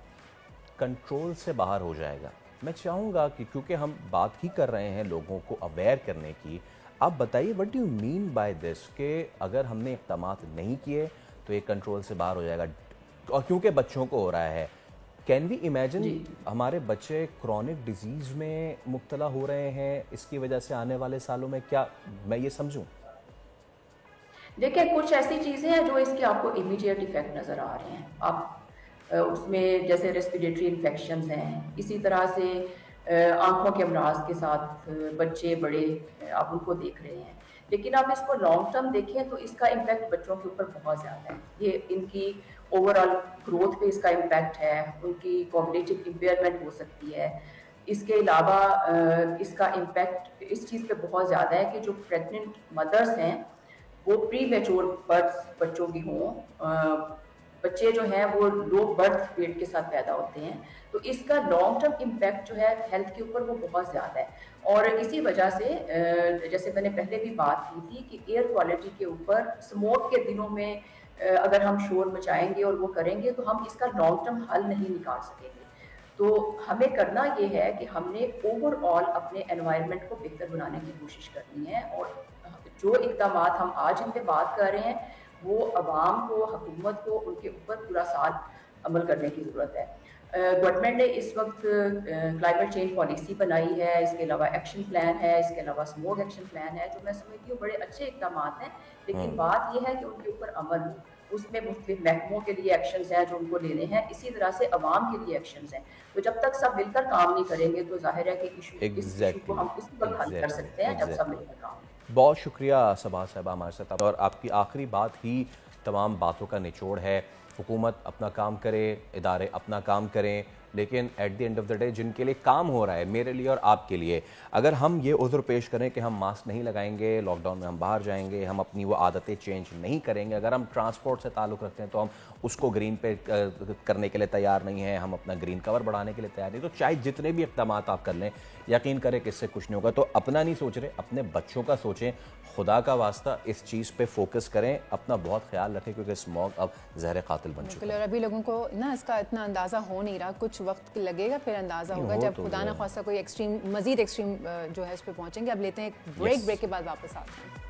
कंट्रोल से बाहर हो जाएगा। मैं चाहूँगा कि क्योंकि हम बात ही कर रहे हैं लोगों को अवेयर करने की, आप बताइए what do you mean by this कि अगर हमने इक़दाम नहीं किए तो ये कंट्रोल से बाहर हो जाएगा, और क्योंकि बच्चों को हो रहा है, कैन वी इमेजिन हमारे बच्चे क्रॉनिक डिजीज़ में मुब्तला हो रहे हैं इसकी वजह से आने वाले सालों में? क्या मैं ये समझूं? देखिए, कुछ ऐसी चीज़ें हैं जो इसके आपको इमीडिएट इफेक्ट नज़र आ रहे हैं। आप उसमें जैसे रेस्पिरेटरी इन्फेक्शंस हैं, इसी तरह से आँखों के अमराज के साथ बच्चे बड़े आप उनको देख रहे हैं। लेकिन आप इसको लॉन्ग टर्म देखें तो इसका इम्पैक्ट बच्चों के ऊपर बहुत ज़्यादा है। ये इनकी ओवरऑल ग्रोथ पे इसका इम्पैक्ट है, उनकी कॉग्निटिव इम्पेयरमेंट हो सकती है। इसके अलावा इसका इम्पैक्ट इस चीज़ पे बहुत ज़्यादा है कि जो प्रेग्नेंट मदर्स हैं वो प्री मैच्योर बर्थ बच्चों की हों, बच्चे जो हैं वो लो बर्थ वेट के साथ पैदा होते हैं, तो इसका लॉन्ग टर्म इम्पैक्ट जो है हेल्थ के ऊपर वो बहुत ज़्यादा है। और इसी वजह से जैसे मैंने पहले भी बात की थी कि एयर क्वालिटी के ऊपर स्मोक के दिनों में अगर हम शोर मचाएंगे और वो करेंगे तो हम इसका लॉन्ग टर्म हल नहीं निकाल सकेंगे। तो हमें करना ये है कि हमने ओवरऑल अपने एनवायरनमेंट को बेहतर बनाने की कोशिश करनी है और जो इक़दाम हम आज इन पे बात कर रहे हैं वो अवाम को, हुकूमत को उनके ऊपर पूरा साल अमल करने की ज़रूरत है। गवर्नमेंट ने इस वक्त क्लाइमेट चेंज पॉलिसी बनाई है, इसके अलावा एक्शन प्लान है, इसके अलावा स्मोक एक्शन प्लान है, जो मैं समझती हूँ बड़े अच्छे इक़दाम हैं, लेकिन बात यह है कि उनके ऊपर अमल हो। उसमें मुख्तलिफ महकमों के लिए एक्शंस हैं जो उनको लेने हैं, इसी तरह से अवाम के लिए एक्शंस हैं। तो जब तक सब मिलकर काम नहीं करेंगे तो जाहिर है कि इस इशू को हम उसी वक्त हल कर सकते हैं जब सब मिलकर काम। बहुत शुक्रिया सबा साहबा हमारे साथ, और आपकी आखिरी बात ही तमाम बातों का निचोड़ है। हुकूमत अपना काम करे, इदारे अपना काम करें, लेकिन at the end of the day जिनके लिए काम हो रहा है, मेरे लिए और आपके लिए, अगर हम ये उज़्र पेश करें कि हम मास्क नहीं लगाएंगे, लॉकडाउन में हम बाहर जाएंगे, हम अपनी वो आदतें चेंज नहीं करेंगे, अगर हम ट्रांसपोर्ट से ताल्लुक़ रखते हैं तो हम उसको ग्रीन पे करने के लिए तैयार नहीं हैं, हम अपना ग्रीन कवर बढ़ाने के लिए तैयार नहीं, तो चाहे जितने भी इक़दाम आप कर लें, यकीन करें कि इससे कुछ नहीं होगा। तो अपना नहीं सोच रहे, अपने बच्चों का सोचें, खुदा का वास्ता इस चीज़ पे फोकस करें, अपना बहुत ख्याल रखें, क्योंकि स्मॉग अब जहर कातिल बन चुका है। और अभी लोगों को ना इसका इतना अंदाज़ा हो नहीं रहा, कुछ वक्त लगेगा फिर अंदाज़ा होगा जब खुदा न खासा कोई एक्सट्रीम, मजीद एक्सट्रीम जो है इस पर पहुँचेंगे। अब लेते हैं एक ब्रेक के बाद वापस आते हैं।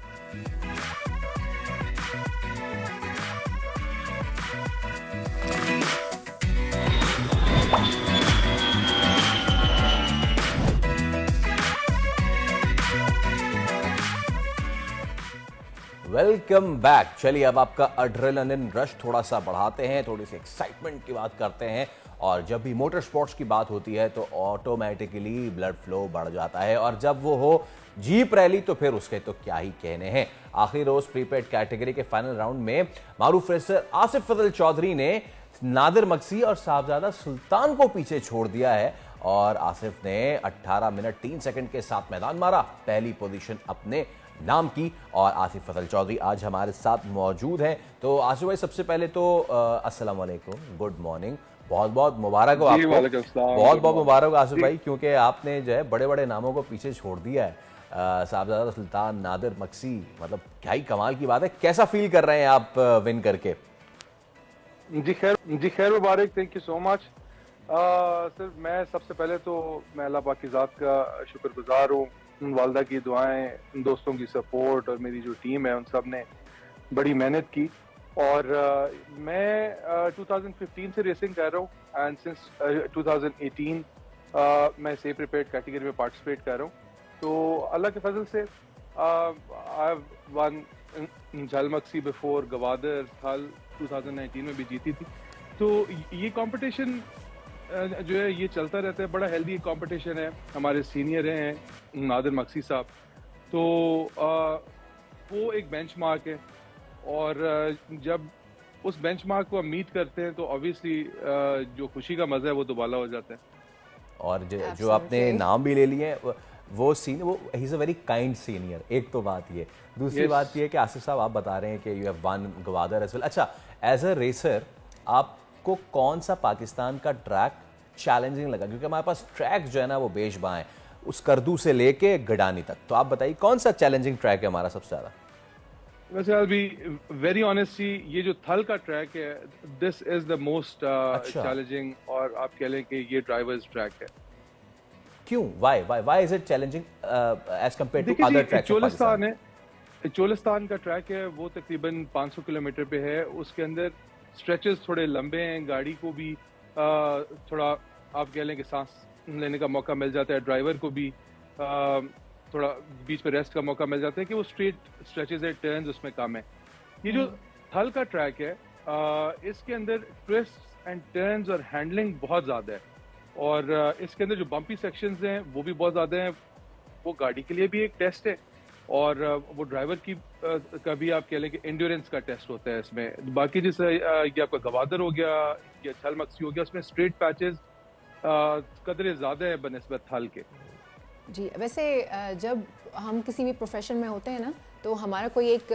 Welcome back. चलिए अब आपका एड्रेनलिन रश थोड़ा सा बढ़ाते हैं, थोड़ी सी एक्साइटमेंट की बात करते हैं, और जब भी मोटर स्पोर्ट्स की बात होती है तो ऑटोमेटिकली ब्लड फ्लो बढ़ जाता है, और जब वो हो जीप रैली तो फिर उसके तो क्या ही कहने हैं। आखिरी रोज प्रीपेड कैटेगरी के फाइनल राउंड में मारूफ रेसर आसिफ फजल चौधरी ने नादिर मक्सी और साहबजादा सुल्तान को पीछे छोड़ दिया है, और आसिफ ने 18 मिनट 3 सेकंड के साथ मैदान मारा, पहली पोजीशन अपने नाम की। और आसिफ फजल चौधरी आज हमारे साथ मौजूद हैं। तो आसिफ भाई, सबसे पहले तो अस्सलाम वालेकुम, गुड मॉर्निंग, बहुत बहुत मुबारक हो आपको, बहुत बहुत मुबारक हो आसिफ भाई, क्योंकि आपने जो है बड़े बड़े नामों को पीछे छोड़ दिया है, साहबजादा सुल्तान, नादिर मक्सी, मतलब क्या ही कमाल की बात है। कैसा फील कर रहे हैं आप विन करके? जी खैर मुबारक, thank you so much. Sir मैं सबसे पहले तो मैं अल्लाह पाक की ज़ात का शुक्रगुजार हूँ, वालदा की दुआएं, दोस्तों की सपोर्ट और मेरी जो टीम है उन सब ने बड़ी मेहनत की। और मैं 2015 से रेसिंग कर रहा हूँ एंड सिंस 2018 मैं से प्रीपेड कैटेगरी में पार्टिसिपेट कर रहा हूँ। तो अल्लाह के फजल से आई हैव वन झलमक्सी बिफोर, गवादर थल 2019 में भी जीती थी। तो ये कंपटीशन जो है ये चलता रहता है, बड़ा हेल्दी कंपटीशन है। हमारे सीनियर हैं नादिर मक्सी साहब, तो वो एक बेंचमार्क है, और जब उस बेंचमार्क को हम मीट करते हैं तो ऑब्वियसली जो खुशी का मजा है वो दुबाला हो जाता है। और जो आपने नाम भी ले लिए वो सीनियर, वो he is a very kind senior, एक तो बात ये। दूसरी बात ये कि आसिफ साहब आप बता रहे हैं कि you have one Gwadar as well. अच्छा, एज अ रेसर आपको कौन सा पाकिस्तान का ट्रैक चैलेंजिंग लगा? क्योंकि हमारे पास ट्रैक जो है ना वो बेशबा है, उस करदू से लेके गडानी तक, तो आप बताइए कौन सा चैलेंजिंग ट्रैक है हमारा सबसे ज्यादा? वैसे I'll be very honest, ये जो थल का ट्रैक है, this is the most challenging, और आप कह लें कि ये ड्राइवर्स ट्रैक है। क्यों? Why is it challenging as compared to other tracks? Cholistan का ट्रैक है, वो तकरीबन 500 किलोमीटर पे है। उसके अंदर स्ट्रेचेस थोड़े लंबे हैं, गाड़ी को भी थोड़ा आप कह लें कि सांस लेने का मौका मिल जाता है, ड्राइवर को भी थोड़ा बीच में रेस्ट का मौका मिल जाता है कि वो स्ट्रेट स्ट्रेचेस है, टर्न्स उसमें कम है। ये जो थल का ट्रैक है इसके अंदर ट्विस्ट एंड टर्न्स और हैंडलिंग बहुत ज़्यादा है, और इसके अंदर जो बम्पी सेक्शंस हैं वो भी बहुत ज़्यादा हैं। वो गाड़ी के लिए भी एक टेस्ट है, और वो ड्राइवर की का भी आप कह लें कि एंड्योरेंस का टेस्ट होता है इसमें। बाकी जैसे ये आपका गवादर हो गया या झलमक्सी हो गया, उसमें स्ट्रेट पैचेस कदरे ज़्यादा है बनिस्बत थल के। जी, वैसे जब हम किसी भी प्रोफेशन में होते हैं ना, तो हमारा कोई एक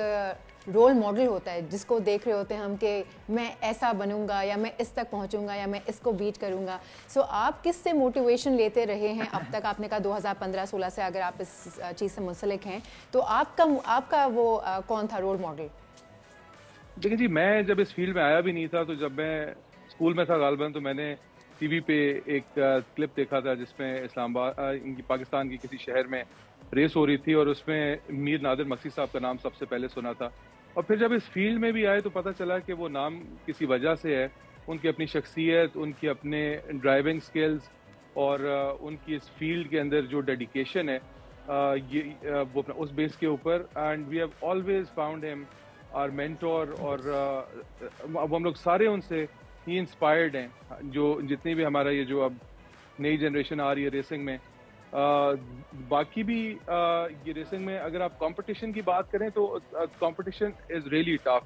रोल मॉडल होता है जिसको देख रहे होते हैं हम कि मैं ऐसा बनूंगा, या मैं इस तक पहुंचूंगा, या मैं इसको बीट करूंगा। सो आप किससे मोटिवेशन लेते रहे हैं अब तक? आपने कहा 2015-16 से अगर आप इस चीज़ से मुंसलिक हैं, तो आपका वो कौन था रोल मॉडल? देखिए जी, मैं जब इस फील्ड में आया भी नहीं था, तो जब मैं स्कूल में था गालिबन, तो मैंने टीवी पे एक क्लिप देखा था जिसमें इस्लामाबाद पाकिस्तान के किसी शहर में रेस हो रही थी और उसमें मीर नादिर मक्सी साहब का नाम सबसे पहले सुना था। और फिर जब इस फील्ड में भी आए तो पता चला कि वो नाम किसी वजह से है, उनकी अपनी शख्सियत, उनकी अपने ड्राइविंग स्किल्स और उनकी इस फील्ड के अंदर जो डेडिकेशन है, वो उस बेस के ऊपर। And we have always found him our mentor, और अब हम लोग सारे उनसे ही इंस्पायर्ड हैं। जो जितनी भी हमारा ये जो अब नई जनरेशन आ रही है रेसिंग में, बाकी भी ये रेसिंग में अगर आप कंपटीशन की बात करें तो competition is really tough.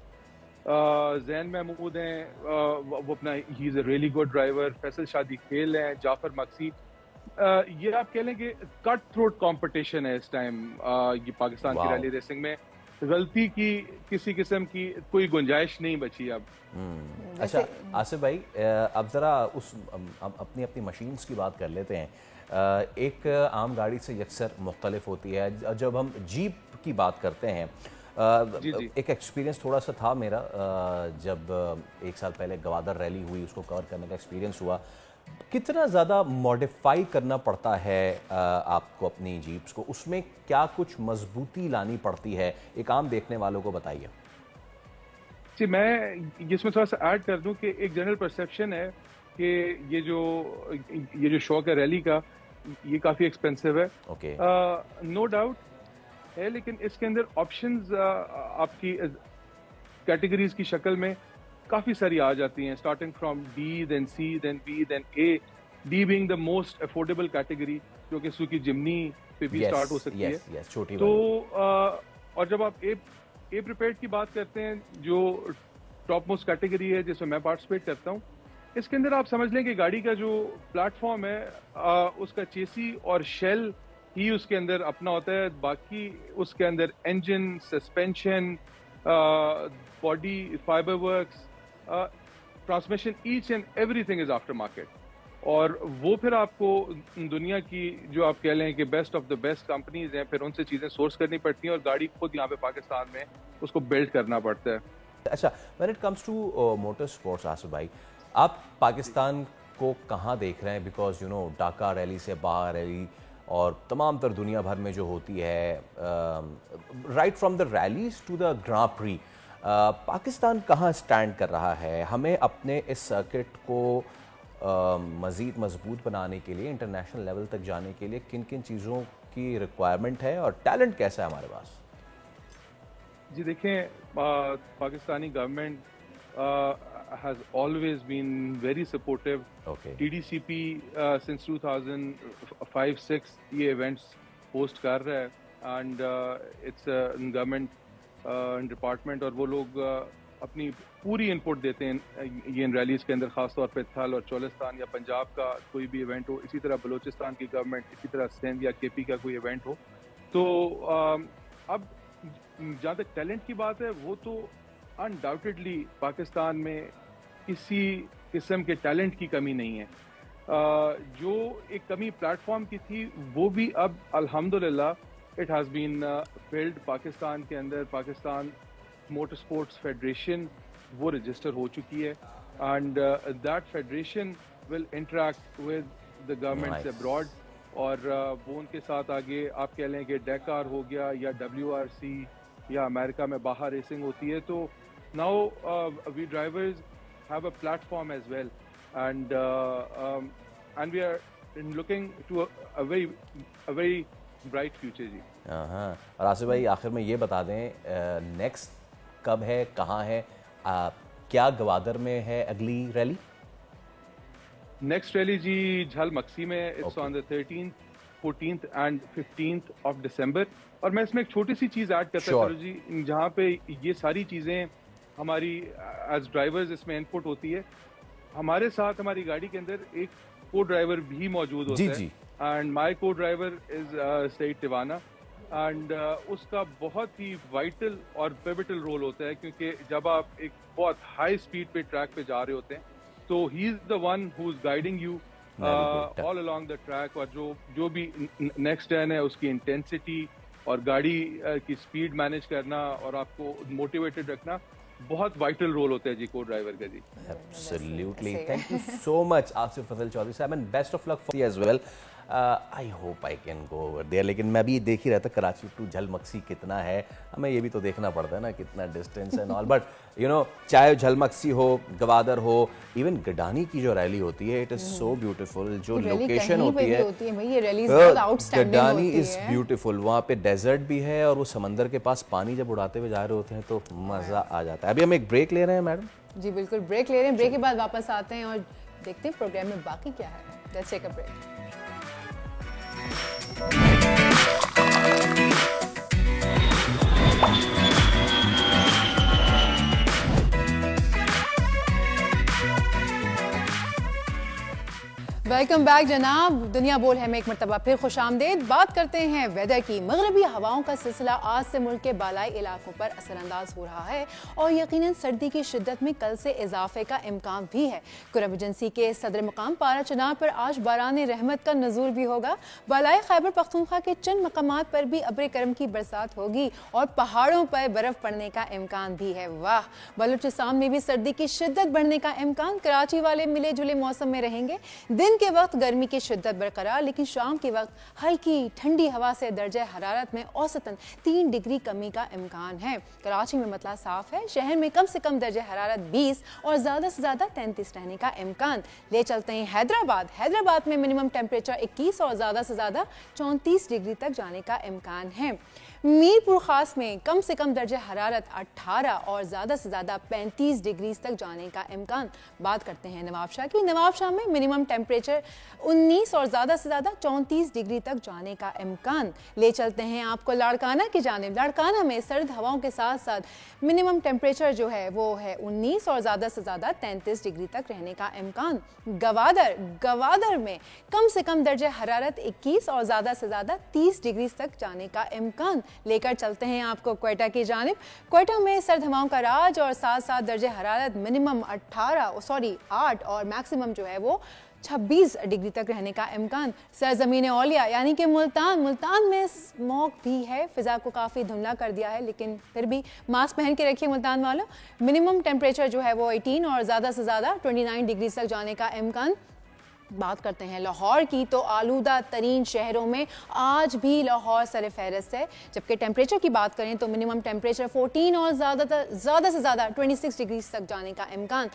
Zain Mahmood हैं, वो अपना ही is a really good driver. Faisal Shadi Khel हैं, जाफर मक्सी, ये आप कह लें कि कट थ्रोट कंपटीशन है इस टाइम ये पाकिस्तान की रैली रेसिंग में। गलती की किसी किस्म की कोई गुंजाइश नहीं बची अब। अच्छा आसिफ भाई, अब ज़रा अपनी अपनी मशीन्स की बात कर लेते हैं। एक आम गाड़ी से यकसर मुख्तलिफ होती है। जब हम जीप की बात करते हैं, एक एक्सपीरियंस थोड़ा सा था मेरा, जब 1 साल पहले गवादर रैली हुई, उसको कवर करने का एक्सपीरियंस हुआ। कितना ज़्यादा मॉडिफाई करना पड़ता है आपको अपनी जीप्स को, उसमें क्या कुछ मजबूती लानी पड़ती है, एक आम देखने वालों को बताइए। जी, मैं इसमें थोड़ा सा ऐड कर दूं कि एक जनरल परसेप्शन है कि ये जो शौक है रैली का, ये काफ़ी एक्सपेंसिव है। नो डाउट है, लेकिन इसके अंदर ऑप्शंस आपकी कैटेगरीज की शक्ल में काफ़ी सारी आ जाती हैं, starting from D, then C, then B, then A. D being the most affordable category, जो कि सुकी जिमनी पे भी स्टार्ट हो सकती है। छोटी तो और जब आप ए प्रिपेयर्ड की बात करते हैं, जो टॉप मोस्ट कैटेगरी है जिसमें मैं पार्टिसिपेट करता हूँ, इसके अंदर आप समझ लें कि गाड़ी का जो प्लेटफॉर्म है, उसका चेसी और शेल ही उसके अंदर अपना होता है। बाकी उसके अंदर engine, suspension, body, fibre works, transmission, each and everything is after market. और वो फिर आपको दुनिया की जो आप कह लें कि best of the best companies हैं, फिर उनसे चीज़ें सोर्स करनी पड़ती हैं और गाड़ी खुद यहाँ पे पाकिस्तान में उसको बिल्ड करना पड़ता है। अच्छा, when it comes to motor sports, Asif भाई, आप पाकिस्तान को कहाँ देख रहे हैं? Because you know Dhaka rally से बाहर रैली और तमाम तर दुनिया भर में जो होती है, right from the rallies to the grand prix, Pakistan कहाँ स्टैंड कर रहा है? हमें अपने इस सर्किट को मज़ीद मजबूत बनाने के लिए, इंटरनेशनल लेवल तक जाने के लिए किन किन चीज़ों की रिक्वायरमेंट है और टैलेंट कैसा है हमारे पास? जी देखें, Pakistani government has always been very supportive. TDCP since 2005-6 ये events host कर रहा है, and it's a government department, और वो लोग अपनी पूरी इनपुट देते हैं ये इन रैलीज के अंदर, खासतौर पे थल और चोलिस्तान या पंजाब का कोई भी इवेंट हो, इसी तरह बलूचिस्तान की गवर्नमेंट, इसी तरह सिंध या केपी का कोई इवेंट हो। तो अब जहाँ तक टैलेंट की बात है, वो तो अनडाउटेडली पाकिस्तान में किसी किस्म के टैलेंट की कमी नहीं है। जो एक कमी प्लेटफॉर्म की थी, वो भी अब अल्हम्दुलिल्लाह it has been filed. Pakistan के अंदर पाकिस्तान मोटर स्पोर्ट्स फेडरेशन वो रजिस्टर हो चुकी है, and that federation will interact with the governments abroad, और वो उनके साथ आगे आप कह लें कि डेकार हो गया या WRC या अमेरिका में बाहर रेसिंग होती है। तो now we drivers have a platform as well, and we are looking to a very bright future जी। हाँ, और आसिफ भाई आखिर में ये बता दें, नेक्स्ट कब है, कहाँ है, क्या गवादर में है अगली रैली? नेक्स्ट रैली जी झल मक्सी में, it's on the 13th, 14th and 15th of December। और मैं इसमें एक छोटी सी चीज़ ऐड करता हूँ जी, जहाँ पे ये सारी चीज़ें हमारी एज ड्राइवर्स इसमें इनपुट होती है। हमारे साथ हमारी गाड़ी के अंदर एक को ड्राइवर भी मौजूद होता है, and my co driver is Saeed Tiwana, and उसका बहुत ही वाइटल और पिवटल रोल होता है, क्योंकि जब आप एक बहुत हाई स्पीड पे ट्रैक पे जा रहे होते हैं, तो he is the one who is guiding you all along the track, और जो भी नेक्स्ट टर्न है उसकी इंटेंसिटी और गाड़ी की स्पीड मैनेज करना और आपको मोटिवेटेड रखना बहुत वाइटल रोल होता है जी को ड्राइवर का जी। Absolutely, thank you so much Asif Fazal Chaudhry sahab, and best of luck for you as well. I hope I can go over there. लेकिन मैं भी देख ही रहता कराची टू झलमक्सी कितना है, हमें ये भी तो देखना पड़ता है ना कितना डिस्टेंस है ऑल। बट यू नो चाहे झलमक्सी हो, गवादर हो, इवन गडानी की जो रैली होती है इट इज सो ब्यूटीफुल। जो लोकेशन होती है गडानी इज ब्यूटीफुल, वहाँ पे डेजर्ट भी है और वो समंदर के पास पानी जब उड़ाते हुए जा रहे होते हैं तो मजा आ जाता है। अभी हम एक ब्रेक ले रहे हैं मैडम। जी बिल्कुल, ब्रेक ले रहे हैं, ब्रेक के बाद वापस आते हैं और देखते हैं प्रोग्राम में बाकी क्या है। Let's take a break. Welcome back जनाब, दुनिया बोल है में एक मरतबा फिर खुशामदेद। बात करते हैं वेदर की। मगरबी हवाओं का सिलसिला आज से मुल्क के बालाई इलाकों पर असरअंदाज हो रहा है और यकीनन सर्दी की शिद्दत में कल से इजाफे का इम्कान भी है। कुरब एजेंसी के सदर मकाम पारा चनाब पर आज बारान रहमत का नजूर भी होगा। बालाई खैबर पख्तूनख्वा के चंद मकामात पर भी अब्र करम की बरसात होगी और पहाड़ों पर बर्फ पड़ने का इम्कान भी है। वाह, बलूचिस्तान में भी सर्दी की शिद्दत बढ़ने का इम्कान। कराची वाले मिले जुले मौसम में रहेंगे। दिन के वक्त गर्मी की शिद्दत बरकरार, लेकिन शाम के वक्त हल्की ठंडी हवा से दर्जे हरारत में औसतन 3 डिग्री कमी का इम्कान है। कराची में मतला साफ है। शहर में कम से कम दर्जे हरारत 20 और ज्यादा से ज्यादा 33 रहने का इम्कान। ले चलते हैं हैदराबाद। हैदराबाद में मिनिमम टेम्परेचर 21 और ज्यादा से ज्यादा 34 डिग्री तक जाने का इम्कान है। मीरपुर खास में कम से कम दर्जे हरारत 18 और ज़्यादा से ज़्यादा 35 डिग्री तक जाने का इम्कान। बात करते हैं नवाबशाह की। नवाबशाह में मिनिमम टेम्परेचर 19 और ज़्यादा से ज़्यादा 34 डिग्री तक जाने का इम्कान। ले चलते हैं आपको लाड़काना की जानिब। लाड़काना में सर्द हवाओं के साथ साथ मिनिमम टेम्परेचर जो है वो है 19 और ज़्यादा से ज़्यादा 33 डिग्री तक रहने का इम्कान। गवादर में कम से कम दर्जे हरारत 21 और ज़्यादा से ज़्यादा 30 डिग्री तक जाने का इम्कान। लेकर चलते हैं आपको क्वेटा की जानिब। क्वेटा में सर्द हवाओं का राज और साथ साथ दर्जे हरारत मिनिमम 8 और मैक्सिमम जो है वो 26 डिग्री तक रहने का इम्कान। सरजमीन औलिया यानी कि मुल्तान में स्मॉग भी है, फिजा को काफ़ी धुंधला कर दिया है, लेकिन फिर भी मास्क पहन के रखिए मुल्तान वालों। मिनिमम टेम्परेचर जो है वो 18 और ज़्यादा से ज़्यादा 29 डिग्री तक जाने का इम्कान। बात करते हैं लाहौर की, तो आलूदा तरीन शहरों में आज भी लाहौर सर फहरिस्त है। जबकि टेम्परेचर की बात करें तो मिनिमम टेम्परेचर 14 और ज़्यादा से ज़्यादा 26 डिग्री तक जाने का इम्कान।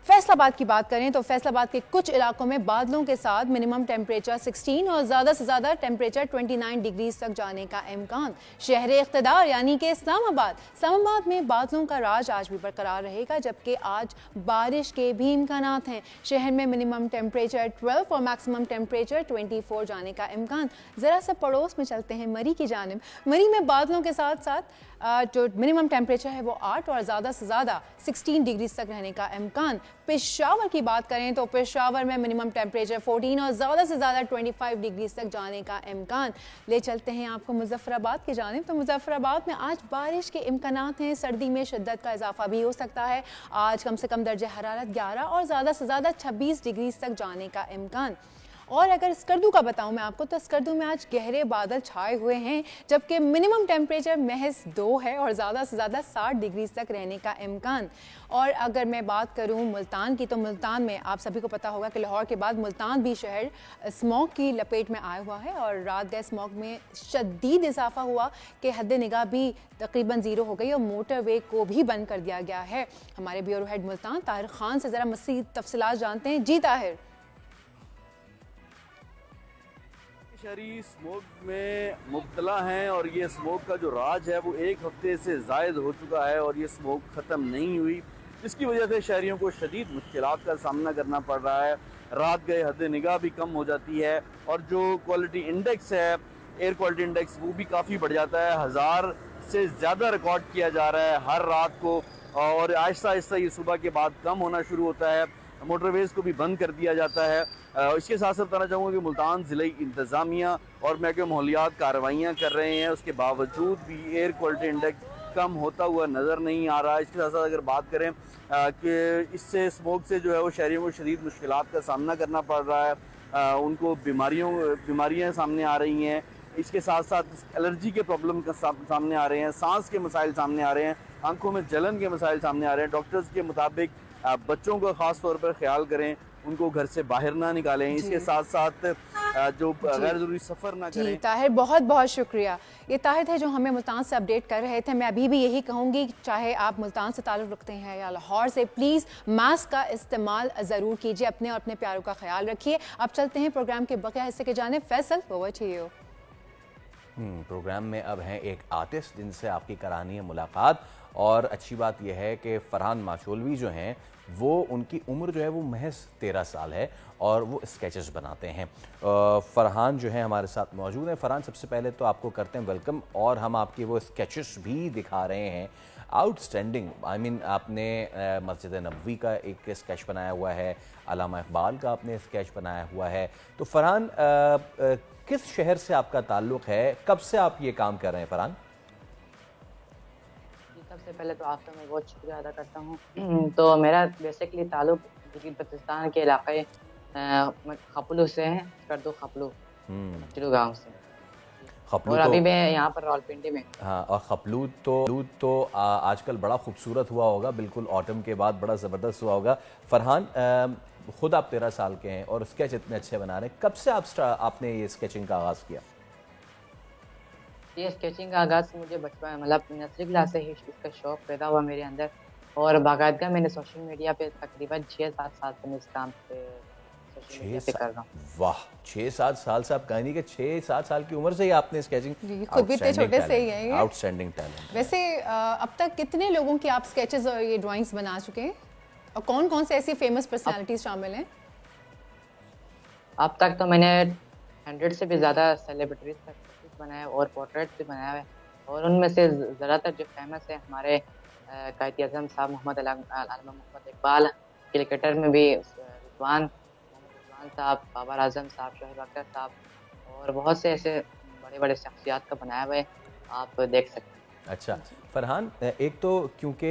फैसलाबाद की बात करें तो फैसलाबाद के कुछ इलाकों में बादलों के साथ मिनिमम टेम्परेचर 16 और ज़्यादा से ज़्यादा टेम्परेचर 29 डिग्री तक जाने का इम्कान। शहर इख्तिदार यानी कि इस्लामाबाद में बादलों का राज आज भी बरकरार रहेगा, जबकि आज बारिश के भी इम्कानात हैं। शहर में मिनिमम टेम्परेचर 12 और मैक्सिमम टेम्परेचर 24 जाने का इम्कान। ज़रा सा पड़ोस में चलते हैं मरी की जानिब। मरी में बादलों के साथ साथ जो मिनिमम टेम्परेचर है वो 8 और ज़्यादा से ज़्यादा 16 डिग्री तक रहने का इम्कान। पेशावर की बात करें तो पेशावर में मिनिमम टेम्परेचर 14 और ज़्यादा से ज़्यादा 25 डिग्री तक जाने का इम्कान। ले चलते हैं आपको मुजफ्फराबाद की जानिब। तो मुजफ्फराबाद में आज बारिश के इम्कानात हैं। सर्दी में शिद्दत का इजाफा भी हो सकता है। आज कम से कम दर्जे हरारत 11 और ज़्यादा से ज़्यादा 26 डिग्री तक जाने का इम्कान। और अगर स्कर्दू का बताऊं मैं आपको तो स्कर्दू में आज गहरे बादल छाए हुए हैं, जबकि मिनिमम टेम्परेचर महज 2 है और ज़्यादा से ज़्यादा 60 डिग्री तक रहने का इम्कान। और अगर मैं बात करूं मुल्तान की, तो मुल्तान में आप सभी को पता होगा कि लाहौर के बाद मुल्तान भी शहर स्मॉग की लपेट में आया हुआ है और रात गए स्मॉग में शदीद इजाफा हुआ कि हद निगाह भी तकरीबन 0 हो गई और मोटरवे को भी बंद कर दिया गया है। हमारे ब्यूरो हेड मुल्तान ताहिर खान से ज़रा मज़ीद तफसीलात जानते हैं। जी ताहिर। शहरी स्मोक में मुब्तला हैं और ये स्मोक का जो राज है वो 1 हफ्ते से ज़ायद हो चुका है और ये स्मोक ख़त्म नहीं हुई, जिसकी वजह से शहरियों को शदीद मुश्किलात का सामना करना पड़ रहा है। रात गए हद निगाह भी कम हो जाती है और जो क्वालिटी इंडेक्स है, एयर क्वालिटी इंडेक्स, वो भी काफ़ी बढ़ जाता है। 1000 से ज़्यादा रिकॉर्ड किया जा रहा है हर रात को और आहिस्ता आहिस्ता ये सुबह के बाद कम होना शुरू होता है। मोटरवेज़ को भी बंद कर दिया जाता है। इसके साथ साथ बताना चाहूँगा कि मुल्तान ज़िले इंतज़ामिया और महकमे माहौलियात कार्रवाइयाँ कर रहे हैं, उसके बावजूद भी एयर क्वालिटी इंडेक्स कम होता हुआ नज़र नहीं आ रहा। इसके साथ साथ अगर बात करें कि इससे स्मोक से जो है वो शहरियों को शदीद मुश्किलात का सामना करना पड़ रहा है, उनको बीमारियाँ सामने आ रही हैं। इसके साथ साथ एलर्जी के प्रॉब्लम का सामने आ रहे हैं, सांस के मसाइल सामने आ रहे हैं, आंखों में जलन के मसाइल सामने आ रहे हैं। डॉक्टर्स के मुताबिक बच्चों का ख़ास तौर पर ख्याल करें, उनको घर से बाहर ना निकालें। इसके साथ साथ जो गैर जरूरी सफर ना जी करें। ताहिर, बहुत बहुत शुक्रिया। ये ताहिर थे जो हमें मुल्तान से अपडेट कर रहे थे। मैं अभी भी यही कहूँगी, चाहे आप मुल्तान से ताल्लुक़ रखते हैं या लाहौर से, प्लीज़ मास्क का इस्तेमाल ज़रूर कीजिए, अपने और अपने प्यारों का ख्याल रखिए। अब चलते हैं प्रोग्राम के बकिया हिस्से के जानिब। Faisal, over to you. Programme में अब हैं एक आर्टिस्ट जिनसे आपकी करानी है मुलाकात, और अच्छी बात यह है कि फरहान माशोलवी जो हैं वो, उनकी उम्र जो है वो महज 13 साल है और वो स्केचेस बनाते हैं। फरहान जो है हमारे साथ मौजूद हैं। फरहान, सबसे पहले तो आपको करते हैं वेलकम, और हम आपके वो स्केचेस भी दिखा रहे हैं, आउटस्टैंडिंग। आई मीन, आपने मस्जिद नबवी का एक स्केच बनाया हुआ है, अल्लामा इकबाल का आपने स्केच बनाया हुआ है। तो फरहान, किस शहर से आपका ताल्लुक़ है, कब से आप ये काम कर रहे हैं फरहान? सबसे पहले तो आपका मैं बहुत शुक्रिया अदा करता हूँ। तो मेरा बेसिकली ताल्लुक गिलगित-बल्तिस्तान के इलाके खपलू से है, करदो खपलू गाँव से। और अभी मैं यहाँ पर रावलपिंडी में। हाँ, और खपलूद तो आजकल बड़ा खूबसूरत हुआ होगा, बिल्कुल ऑटम के बाद बड़ा ज़बरदस्त हुआ होगा। फरहान, खुद आप 13 साल के हैं और स्केच इतने अच्छे बना रहे हैं, कब से आपने ये स्केचिंग का आगाज़ किया? ये स्केचिंग का आगाज़ मुझे बचपन मतलब नर्सरी क्लास से ही इसका शौक़ पैदा हुआ मेरे अंदर, और बाकायदा मैंने सोशल मीडिया पे तकरीबन 6-7 साल से मैं इस काम पे सोशल मीडिया पे कर रहा हूँ। वाह, 6-7 साल से आप कहानी के 6-7 साल की उम्र से ही आपने स्केचिंग, खुद भी इतने छोटे से ही है। Outstanding talent. वैसे अब तक कितने लोगों की आप स्केचेस और ये ड्राइंग्स बना चुके हैं, और कौन कौन से ऐसी फेमस पर्सनालिटीज शामिल हैं? अब तक तो मैंने 100 से भी ज़्यादा सेलिब्रिटीज तक बनाया और पोर्ट्रेट भी बनाया है, और उनमें से ज़्यादातर जो फेमस है हमारे कायद आज़म साहब मोहम्मद इकबाल, क्रिकेटर में भी रिजवान साहब, बाबर आजम साहब, शोएब अख्तर साहब, और बहुत से ऐसे बड़े बड़े शख्सियात का बनाया हुआ है, आप देख सकते हैं। अच्छा फरहान, एक तो क्योंकि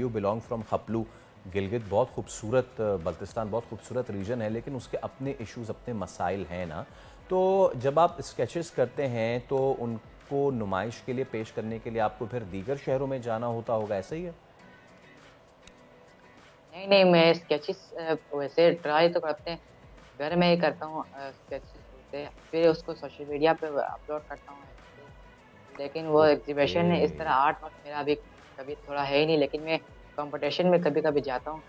यू बिलोंग फ्रॉम खपलू, गिलगित बहुत खूबसूरत, बल्तिस्तान बहुत खूबसूरत रीजन है, लेकिन उसके अपने इश्यूज़, अपने मसाइल हैं ना। तो जब आप स्केचेस करते हैं तो उनको नुमाइश के लिए पेश करने के लिए आपको फिर दीगर शहरों में जाना होता होगा, ऐसा ही है? नहीं, मैं स्केचेस वैसे ट्राई तो करते हैं, घर में ही करता हूँ स्केचेस, फिर उसको सोशल मीडिया पे अपलोड करता हूँ, लेकिन वो एग्जीबिशन है इस तरह आर्ट वर्क मेरा अभी कभी थोड़ा है ही नहीं, लेकिन मैं कंपटीशन में कभी कभी जाता हूँ।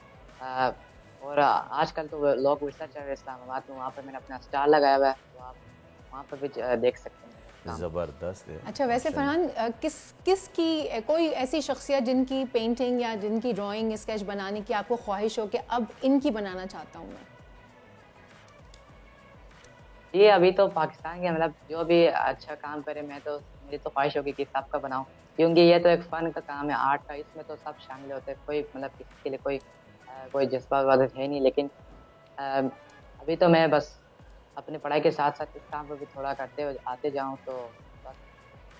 और आजकल तो लोग विरसा चल रहे इस्लामाबाद में, वहाँ पर मैंने अपना स्टाल लगाया हुआ है, तो आप वहाँ पर भी देख सकते हैं। ज़बरदस्त है। अच्छा, वैसे फरहान, किस की कोई ऐसी शख्सियत जिनकी पेंटिंग या जिनकी ड्राइंग स्केच बनाने की आपको ख्वाहिश हो कि अब इनकी बनाना चाहता हूँ मैं? ये अभी तो पाकिस्तान के मतलब जो भी अच्छा काम करे, मैं तो मेरी तो ख्वाहिश होगी कि सबका बनाऊँ, क्योंकि ये तो एक फ़न का काम है, आर्ट का, इसमें तो सब शामिल होते हैं, कोई मतलब किसी के लिए कोई जज्बा वादत है नहीं। लेकिन अभी तो मैं बस अपनी पढ़ाई के साथ साथ इस काम पर भी थोड़ा करते हुए आते जाऊँ, तो बस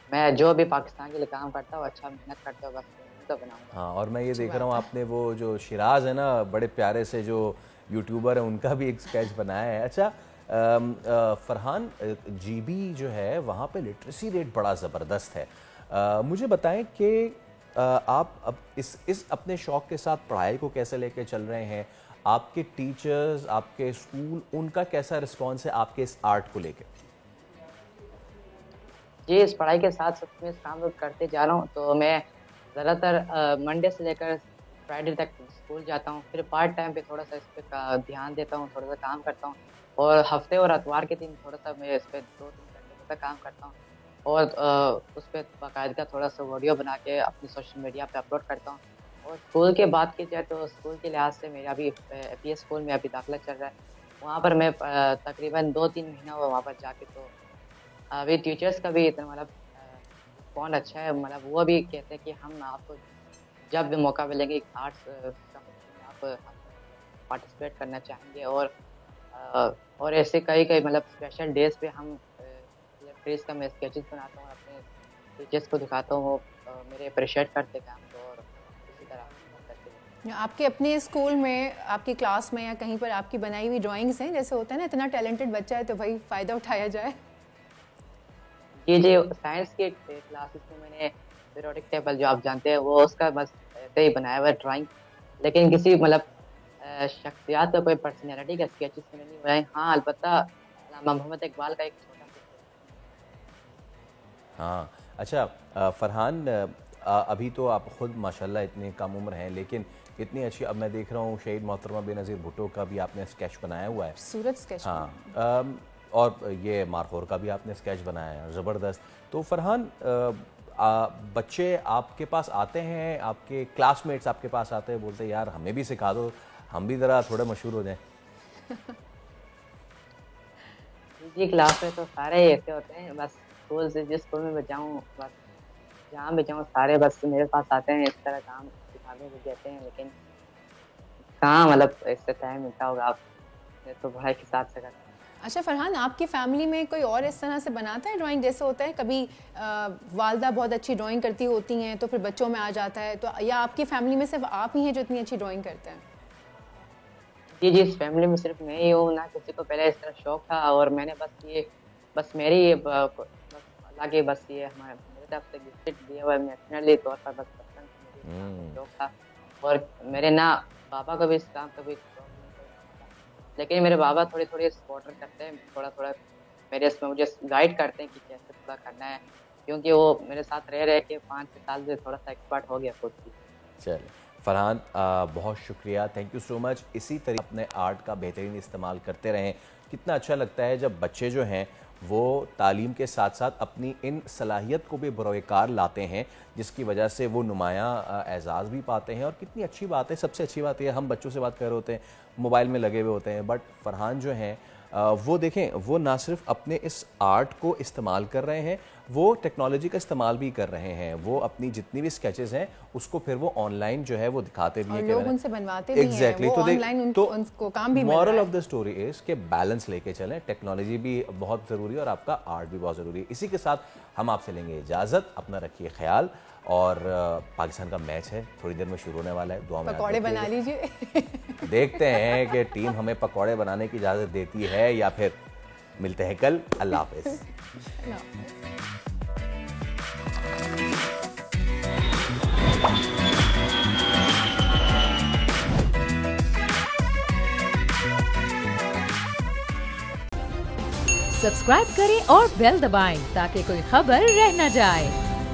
मैं जो भी पाकिस्तान के लिए काम करता हूँ, अच्छा मेहनत करता हूँ, बस तो बनाऊँगा। हाँ, और मैं ये देख रहा हूँ आपने वो जो शिराज है ना, बड़े प्यारे से जो यूट्यूबर है, उनका भी एक स्केच बनाया है। अच्छा फरहान, जीबी जो है वहाँ पे लिटरेसी रेट बड़ा ज़बरदस्त है। मुझे बताएं कि आप अब इस अपने शौक़ के साथ पढ़ाई को कैसे लेके चल रहे हैं? आपके टीचर्स, आपके स्कूल, उनका कैसा रिस्पॉन्स है आपके इस आर्ट को लेके? जी, इस पढ़ाई के साथ साथ मैं इस काम को करते जा रहा हूँ, तो मैं ज़्यादातर मंडे से लेकर फ्राइडे तक स्कूल जाता हूँ, फिर पार्ट टाइम पे थोड़ा सा इस पर ध्यान देता हूँ, थोड़ा सा काम करता हूँ, और हफ्ते और इतवार के दिन थोड़ा सा मैं इस पर 2-3 घंटे तक काम करता हूँ, और उस पर बाकायदा थोड़ा सा वीडियो बना के अपनी सोशल मीडिया पे अपलोड करता हूँ। और स्कूल के बात की जाए तो स्कूल के लिहाज से मेरा अभी APS स्कूल में अभी दाखिला चल रहा है, वहाँ पर मैं तकरीबन 2-3 महीना हुआ वहाँ पर जाके, तो अभी टीचर्स का भी इतना मतलब कौन अच्छा है, मतलब वो भी कहते हैं कि हम आपको जब भी मौका मिलेंगे आर्ट्स आप पार्टिसिपेट करना चाहेंगे, और ऐसे कई मतलब स्पेशल डेज पे हम ट्रीज का मैं स्केचेस बनाता हूँ, अपने टीचर्स को दिखाता हूँ, वो मेरे अप्रिशिएट करते काम को, और इसी तरह। आपके अपने स्कूल में, आपकी क्लास में या कहीं पर आपकी बनाई हुई ड्राइंग्स हैं? जैसे होता है ना, इतना टैलेंटेड बच्चा है तो भाई फ़ायदा उठाया जाए। जी, साइंस के क्लासेस में मैंने पीरियोडिक टेबल जो आप जानते हैं वो उसका बस ऐसे ही बनाया हुआ है ड्राइंग, लेकिन किसी मतलब शख्सियात का कोई पर्सनैलिटी का स्केचेस मैंने नहीं बनाए। हाँ, अलबत्ता अल्लामा मोहम्मद इकबाल का एक छोटा सा। हाँ अच्छा फरहान, अभी तो आप खुद माशाल्लाह इतने कम उम्र हैं, लेकिन इतनी अच्छी, अब मैं देख रहा हूँ शहीद मोहतरमा बेनज़ीर भुट्टो का भी आपने स्केच बनाया हुआ है, सूरत स्केच। हाँ, और ये मारखोर का भी आपने स्केच बनाया है, ज़बरदस्त। तो फरहान, बच्चे आपके पास आते हैं, आपके क्लासमेट्स आपके पास आते हैं, बोलते हैं यार हमें भी सिखा दो, हम भी ज़रा थोड़े मशहूर हो जाएं? जी क्लास में तो सारे ही ऐसे होते हैं, बस स्कूल से जिस स्कूल में मैं जाऊँ, बस जहाँ भी जाऊँ सारे बस मेरे पास आते हैं, इस तरह काम सिखाने को कहते हैं, लेकिन कहाँ मतलब इससे टाइम मिलता होगा, आप तो पढ़ाई के साथ से करते हैं। अच्छा फरहान, आपकी फैमिली में कोई और इस तरह से बनाता है ड्राइंग? जैसे होता है कभी वालदा बहुत अच्छी ड्राइंग करती होती हैं तो फिर बच्चों में आ जाता है, तो या आपकी फैमिली में सिर्फ आप ही हैं जो इतनी अच्छी ड्राइंग करते हैं? जी जी, इस फैमिली में सिर्फ मैं ही हूँ, ना किसी को पहले इस तरह शौक था, और मैंने बस मेरी अल्लाह के बस ये मेरे तरफ से गिफ्ट दिया हुआ है, नेचुरली तौर पर बस बचपन से मुझे शौक था, और मेरे ना पापा को भी इस काम का भी शौक नहीं था, लेकिन मेरे बाबा थोड़ी थोड़ी सपोर्ट करते हैं, थोड़ा थोड़ा मेरे इसमें मुझे गाइड करते हैं कि कैसे थोड़ा करना है, क्योंकि वो मेरे साथ रह के 5-6 साल से थोड़ा सा एक्सपर्ट हो गया खुद की। चलिए फरहान, बहुत शुक्रिया, थैंक यू सो मच। इसी तरीके अपने आर्ट का बेहतरीन इस्तेमाल करते रहें। कितना अच्छा लगता है जब बच्चे जो हैं वो तालीम के साथ साथ अपनी इन सलाहियत को भी बरोकार लाते हैं, जिसकी वजह से वो नुमायाँ एजाज़ भी पाते हैं। और कितनी अच्छी बात है, सबसे अच्छी बात यह, हम बच्चों से बात कर रहे होते हैं, मोबाइल में लगे हुए होते हैं, बट फरहान जो हैं वो देखें, वो ना सिर्फ अपने इस आर्ट को इस्तेमाल कर रहे हैं, वो टेक्नोलॉजी का इस्तेमाल भी कर रहे हैं। वो अपनी जितनी भी स्केचेस हैं उसको फिर वो ऑनलाइन जो है वो दिखाते भी हैं, लोग उनसे बनवाते भी exactly, हैं, वो ऑनलाइन तो उनको काम भी मिल रहा है। Moral of the story is कि बैलेंस लेके चलें, टेक्नोलॉजी भी बहुत ज़रूरी है और आपका आर्ट भी बहुत ज़रूरी है। इसी के साथ हम आपसे लेंगे इजाज़त, अपना रखिए ख्याल, और पाकिस्तान का मैच है थोड़ी देर में शुरू होने वाला है, दुआ में पकौड़े बना लीजिए। देखते हैं कि टीम हमें पकौड़े बनाने की इजाज़त देती है या फिर। मिलते हैं कल, अल्लाह हाफ़िज़। सब्सक्राइब करें और बेल दबाएं ताकि कोई खबर रह न जाए।